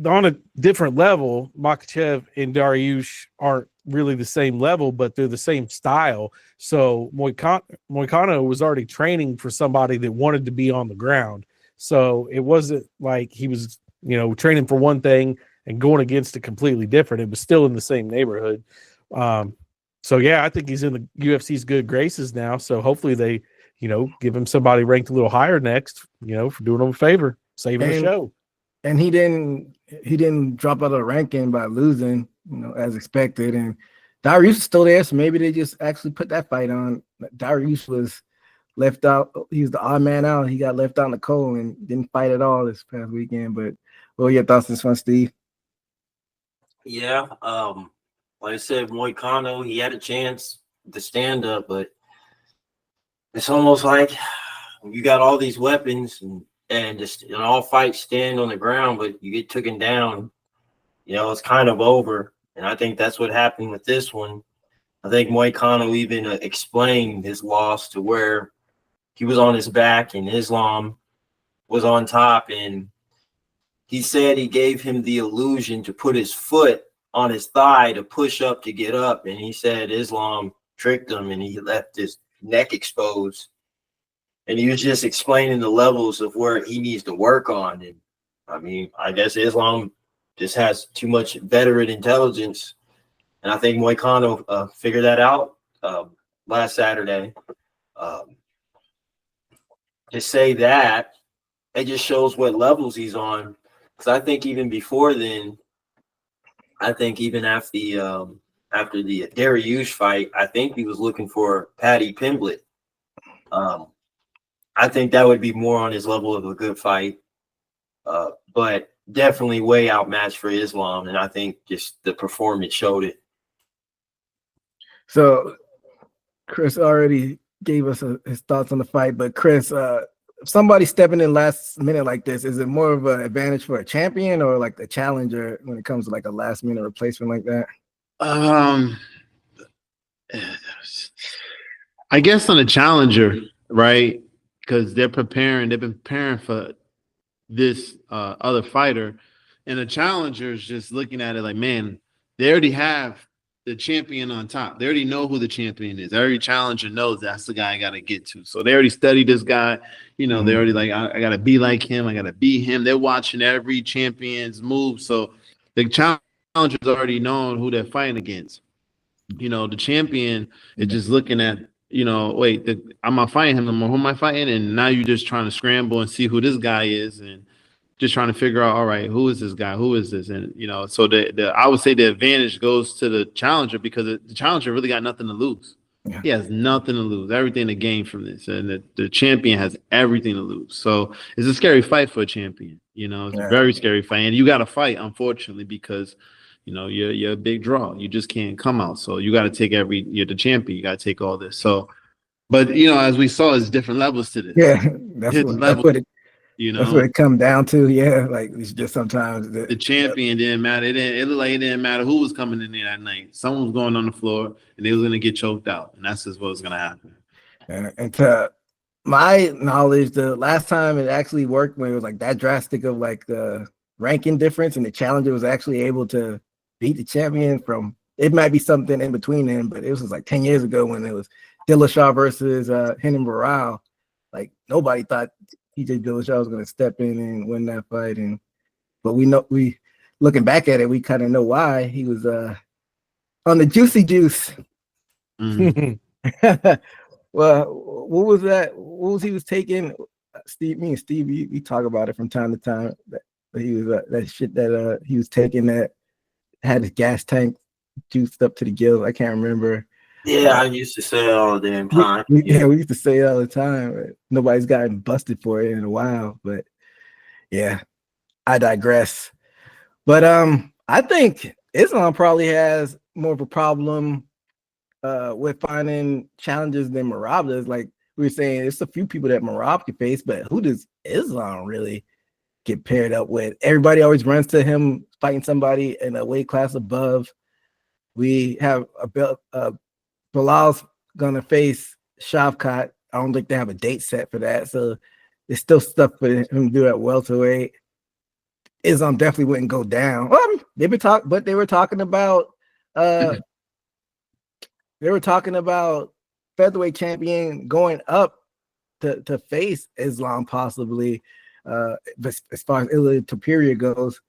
on a different level, Makhachev and Dariush aren't really the same level, but they're the same style. So Moicano was already training for somebody that wanted to be on the ground. So it wasn't like he was, training for one thing and going against it completely different. It was still in the same neighborhood. So yeah, I think he's in the UFC's good graces now. So hopefully they, give him somebody ranked a little higher next, for doing him a favor, saving the show. And he didn't drop out of the ranking by losing, as expected. And Dariush is still there, so maybe they just actually put that fight on. Dariush was left out. He was the odd man out. He got left out in the cold and didn't fight at all this past weekend. But what are your thoughts on this one, Steve? Yeah, like I said, Moicano, he had a chance to stand up, but it's almost like you got all these weapons and just in all fights stand on the ground, but you get taken down, it's kind of over. And I think that's what happened with this one. I think Moicano even explained his loss to where he was on his back and Islam was on top, and he said he gave him the illusion to put his foot on his thigh to push up to get up, and he said Islam tricked him and he left his neck exposed. And he was just explaining the levels of where he needs to work on. And I mean, I guess Islam just has too much veteran intelligence. And I think Moicano figured that out last Saturday. To say that, it just shows what levels he's on. Because I think even before then, I think even after the Dariush fight, I think he was looking for Paddy Pimblett. I think that would be more on his level of a good fight, but definitely way outmatched for Islam. And I think just the performance showed it. So Chris already gave us his thoughts on the fight, but Chris, somebody stepping in last minute like this, is it more of an advantage for a champion or like the challenger when it comes to like a last minute replacement like that? I guess on a challenger, right? Because they've been preparing for this other fighter, and the challenger is just looking at it like, man, they already have the champion on top. They already know who the champion is. Every challenger knows that's the guy I got to get to. So they already studied this guy. You know, They already like, I got to be like him. I got to be him. They're watching every champion's move. So the challenger's already known who they're fighting against. You know, the champion is just looking at, you know, wait, I'm not fighting him no more. Who am I fighting? And now you're just trying to scramble and see who this guy is and just trying to figure out, all right, who is this guy? Who is this? And, you know, so I would say the advantage goes to the challenger because the challenger really got nothing to lose. Yeah. He has nothing to lose, everything to gain from this. And the champion has everything to lose. So it's a scary fight for a champion. You know, it's a very scary fight. And you got to fight, unfortunately, because you know, you're a big draw. You just can't come out. So you got to take you're the champion. You got to take all this. So, but you know, as we saw, there's different levels to this. Yeah, that's what it comes down to. Yeah, like it's just sometimes the champion didn't matter. It looked like it didn't matter who was coming in there that night. Someone was going on the floor and they was going to get choked out. And that's just what was going to happen. And to my knowledge, the last time it actually worked when it was like that drastic of like the ranking difference and the challenger was actually able to beat the champion from, it might be something in between them, but it was like 10 years ago when it was Dillashaw versus Renan Barao. Like nobody thought TJ Dillashaw was going to step in and win that fight. But we looking back at it, we kind of know why. He was on the juicy juice. Well, what was that? What was he was taking? Me and Steve, we talk about it from time to time. That he was that shit that he was taking that had his gas tank juiced up to the gills. I can't remember. Yeah, I used to say it all the damn time. We used to say it all the time. Nobody's gotten busted for it in a while. But yeah, I digress. But I think Islam probably has more of a problem with finding challenges than Merab does. Like we were saying, it's a few people that Merab can face, but who does Islam really get paired up with? Everybody always runs to him fighting somebody in a weight class above. We have Bilal's gonna face Shavkat. I don't think they have a date set for that, so there's still stuff for him to do at welterweight. Islam definitely wouldn't go down. Well, they were talking about featherweight champion going up to face Islam possibly. But as far as Ilia Topuria goes,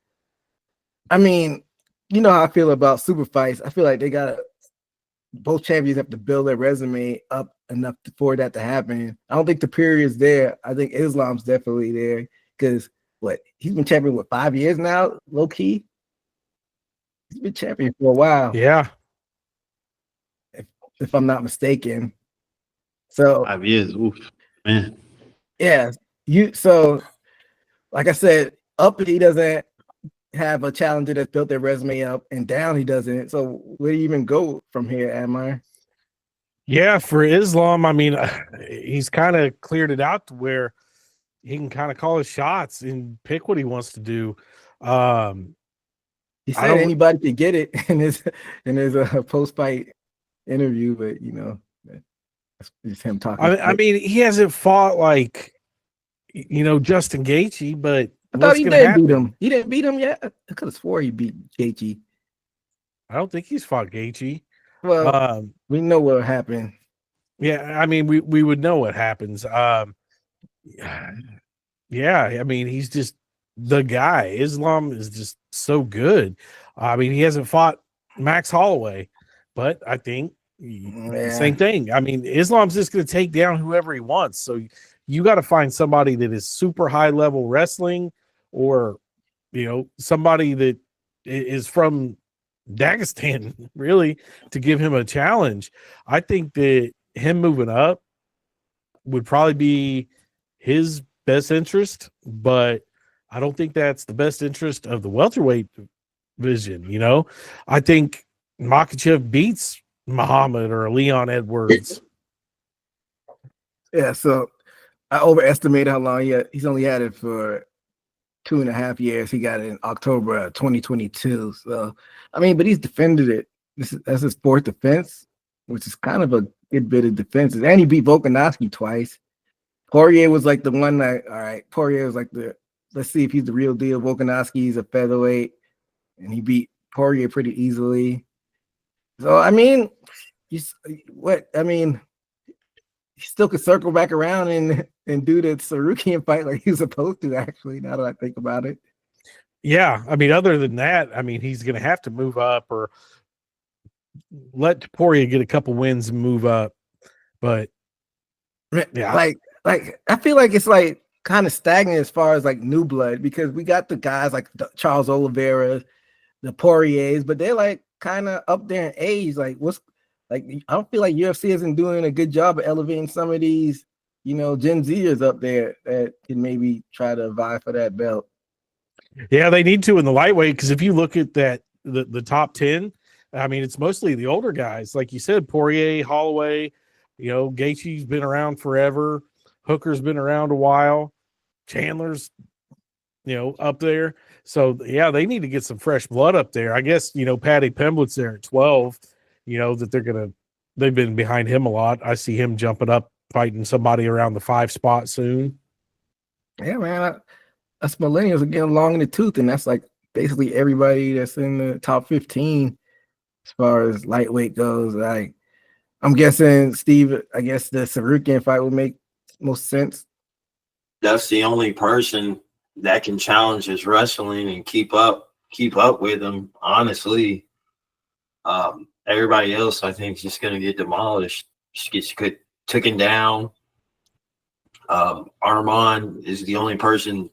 I mean, you know how I feel about super fights. I feel like both champions have to build their resume up enough for that to happen. I don't think Topuria is there. I think Islam's definitely there because he's been champion 5 years now, low key. He's been champion for a while. Yeah, if I'm not mistaken. So 5 years, oof, man. Yeah, so like I said, up he doesn't have a challenger that's built their resume up, and down he doesn't. So where do you even go from here, Amar? Yeah, for Islam, I mean, he's kind of cleared it out to where he can kind of call his shots and pick what he wants to do. He said anybody could get it in his post-fight interview, but you know. It's him talking. I mean, he hasn't fought like, Justin Gaethje, but I thought what's he going to did happen? beat him. He didn't beat him yet. I could have swore he beat Gaethje. I don't think he's fought Gaethje. Well, we know what happened. Yeah, I mean, we would know what happens. Yeah, I mean, he's just the guy. Islam is just so good. I mean, he hasn't fought Max Holloway, but I think same thing. I mean, Islam's just going to take down whoever he wants. So you got to find somebody that is super high level wrestling, or somebody that is from Dagestan, really, to give him a challenge. I think that him moving up would probably be his best interest, but I don't think that's the best interest of the welterweight division. I think Makhachev beats Muhammad or Leon Edwards. Yeah, so I overestimated how long he's only had it for 2.5 years. He got it in October 2022. So I mean, but he's defended it. That's his fourth defense, which is kind of a good bit of defenses. And he beat Volkanovski twice. Poirier was like the one that, all right, Poirier was like let's see if he's the real deal. Volkanovski's a featherweight, and he beat Poirier pretty easily. So, I mean, he still could circle back around and do the Sarukian fight like he was supposed to, actually, now that I think about it. Yeah, I mean, other than that, I mean, he's going to have to move up or let Poirier get a couple wins and move up. But, yeah. Like I feel like it's like kind of stagnant as far as like new blood, because we got the guys like Charles Oliveira, the Poiriers, but they're like kind of up there in age. Like I don't feel like UFC isn't doing a good job of elevating some of these, Gen Zers up there that can maybe try to vie for that belt. Yeah, they need to in the lightweight, because if you look at that, the top 10, I mean, it's mostly the older guys. Like you said, Poirier, Holloway, Gaethje's been around forever. Hooker's been around a while. Chandler's, up there. So, yeah, they need to get some fresh blood up there. I guess, Paddy Pimblett's there at 12, that they've been behind him a lot. I see him jumping up, fighting somebody around the 5 spot soon. Yeah, man. Us millennials are getting long in the tooth, and that's like basically everybody that's in the top 15 as far as lightweight goes. Like, I'm guessing, Steve, I guess the Sarukian fight would make most sense. That's the only person that can challenge his wrestling and keep up with him, honestly. Everybody else, I think, is just going to get demolished, just gets taken down. Armand is the only person,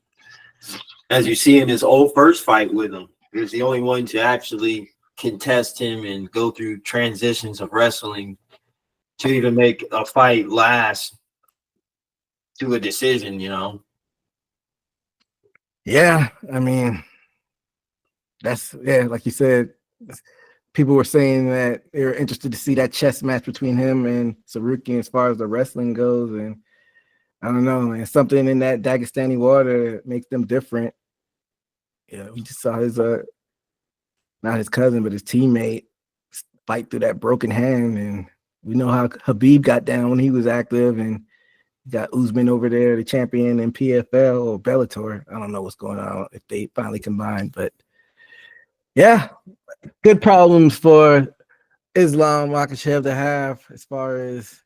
as you see in his old first fight with him, is the only one to actually contest him and go through transitions of wrestling to even make a fight last to a decision, Yeah, I mean, like you said, people were saying that they were interested to see that chess match between him and Sarukian as far as the wrestling goes. And I don't know, man, something in that Dagestani water makes them different. Yeah, we just saw his not his cousin, but his teammate fight through that broken hand, and we know how Habib got down when he was active, and got Usman over there, the champion in PFL or Bellator. I don't know what's going on if they finally combine, but yeah, good problems for Islam Makhachev to have as far as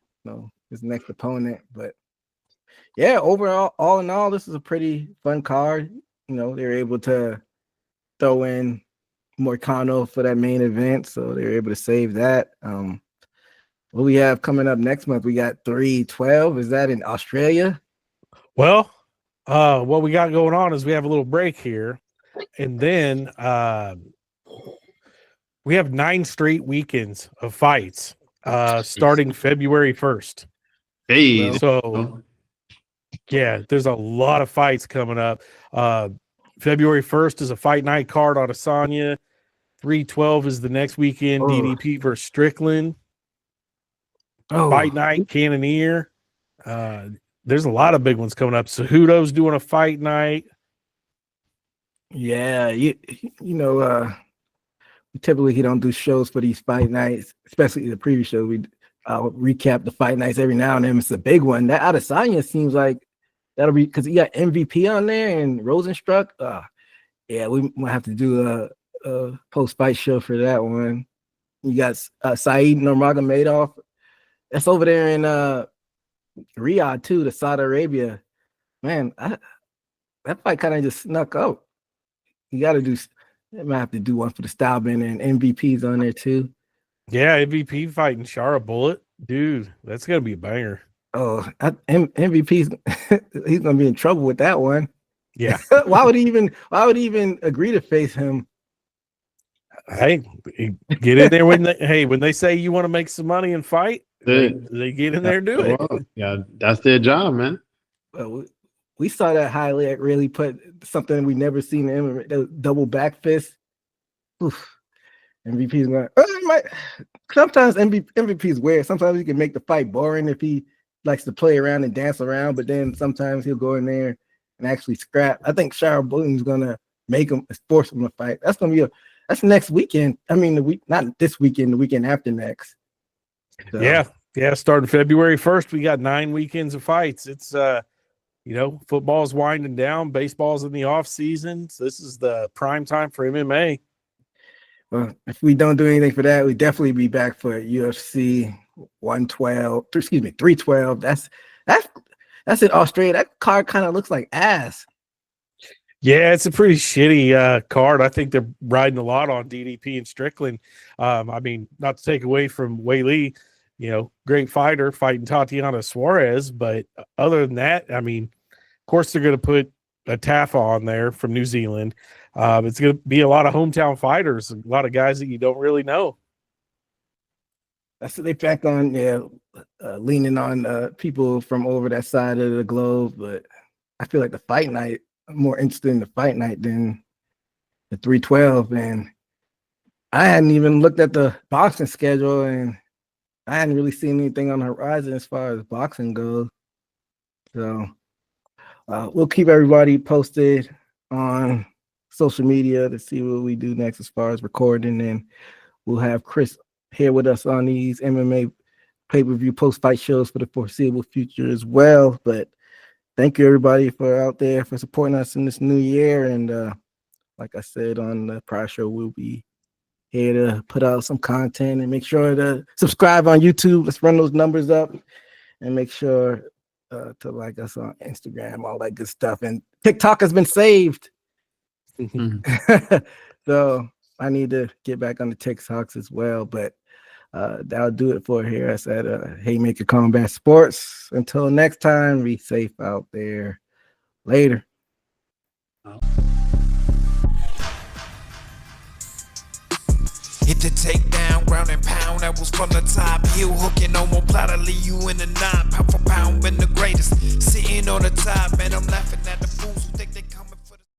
his next opponent. But yeah, overall, all in all, this is a pretty fun card. They were able to throw in Moicano for that main event, so they were able to save that. What we have coming up next month, we got 3/12. Is that in Australia? Well, what we got going on is we have a little break here, and then we have 9 straight weekends of fights starting February 1st. Hey, so yeah, there's a lot of fights coming up. February 1st is a fight night card on Asanya. 3/12 is the next weekend, DDP versus Strickland. Fight night, Cannoneer. There's a lot of big ones coming up. Cejudo's doing a fight night. Yeah, typically he don't do shows for these fight nights, especially the previous shows. We I'll recap the fight nights every now and then. It's a big one. That Adesanya seems like that'll be because you got MVP on there and Rosenstruck. Yeah, we might have to do a post-fight show for that one. You got Saeed Nurmagomedov. That's over there in Riyadh too, to Saudi Arabia. Man, that fight kind of just snuck up. You got to do. I might have to do one for the Stylebender, and MVP's on there too. Yeah, MVP fighting Shara Bullet, dude. That's gonna be a banger. Oh, MVP's he's gonna be in trouble with that one. Yeah. Why would he even agree to face him? Hey, get in there when they say you want to make some money and fight, they get in there and do it. Yeah, that's their job, man. We saw that highlight really put something we never seen in MMA, the double back fist. Oof. MVP's going. Sometimes MVP is weird. Sometimes he can make the fight boring if he likes to play around and dance around, but then sometimes he'll go in there and actually scrap. I think Shara Bullet's gonna make him force him to fight. That's next weekend. I mean, not this weekend, the weekend after next. So. Yeah. Starting February 1st, we got 9 weekends of fights. It's football's winding down, baseball's in the off season. So this is the prime time for MMA. Well, if we don't do anything for that, we definitely be back for UFC 312. That's in Australia. That card kind of looks like ass. Yeah, it's a pretty shitty card. I think they're riding a lot on DDP and Strickland. I mean, not to take away from Weili, great fighter fighting Tatiana Suarez, but other than that, I mean, of course they're going to put a Taffa on there from New Zealand. It's going to be a lot of hometown fighters, a lot of guys that you don't really know. That's what they back on, leaning on people from over that side of the globe. But I feel like the fight night, I'm more interested in the fight night than the 312. And I hadn't even looked at the boxing schedule, and I hadn't really seen anything on the horizon as far as boxing goes. So we'll keep everybody posted on social media to see what we do next as far as recording, and we'll have Chris here with us on these MMA pay-per-view post-fight shows for the foreseeable future as well. But thank you everybody for out there for supporting us in this new year, and like I said on the prior show, we'll be here to put out some content, and make sure to subscribe on YouTube. Let's run those numbers up, and make sure to like us on Instagram, all that good stuff. And TikTok has been saved. So I need to get back on the TikToks as well, but that'll do it for here. I said Haymaker Combat Sports. Until next time, be safe out there. Later. Hit the takedown, ground and pound, that was from the top. Heel hooking on one platter, leave you in the knot. Pound for pound, been the greatest. Sitting on the top, man, I'm laughing at the fools who think they come.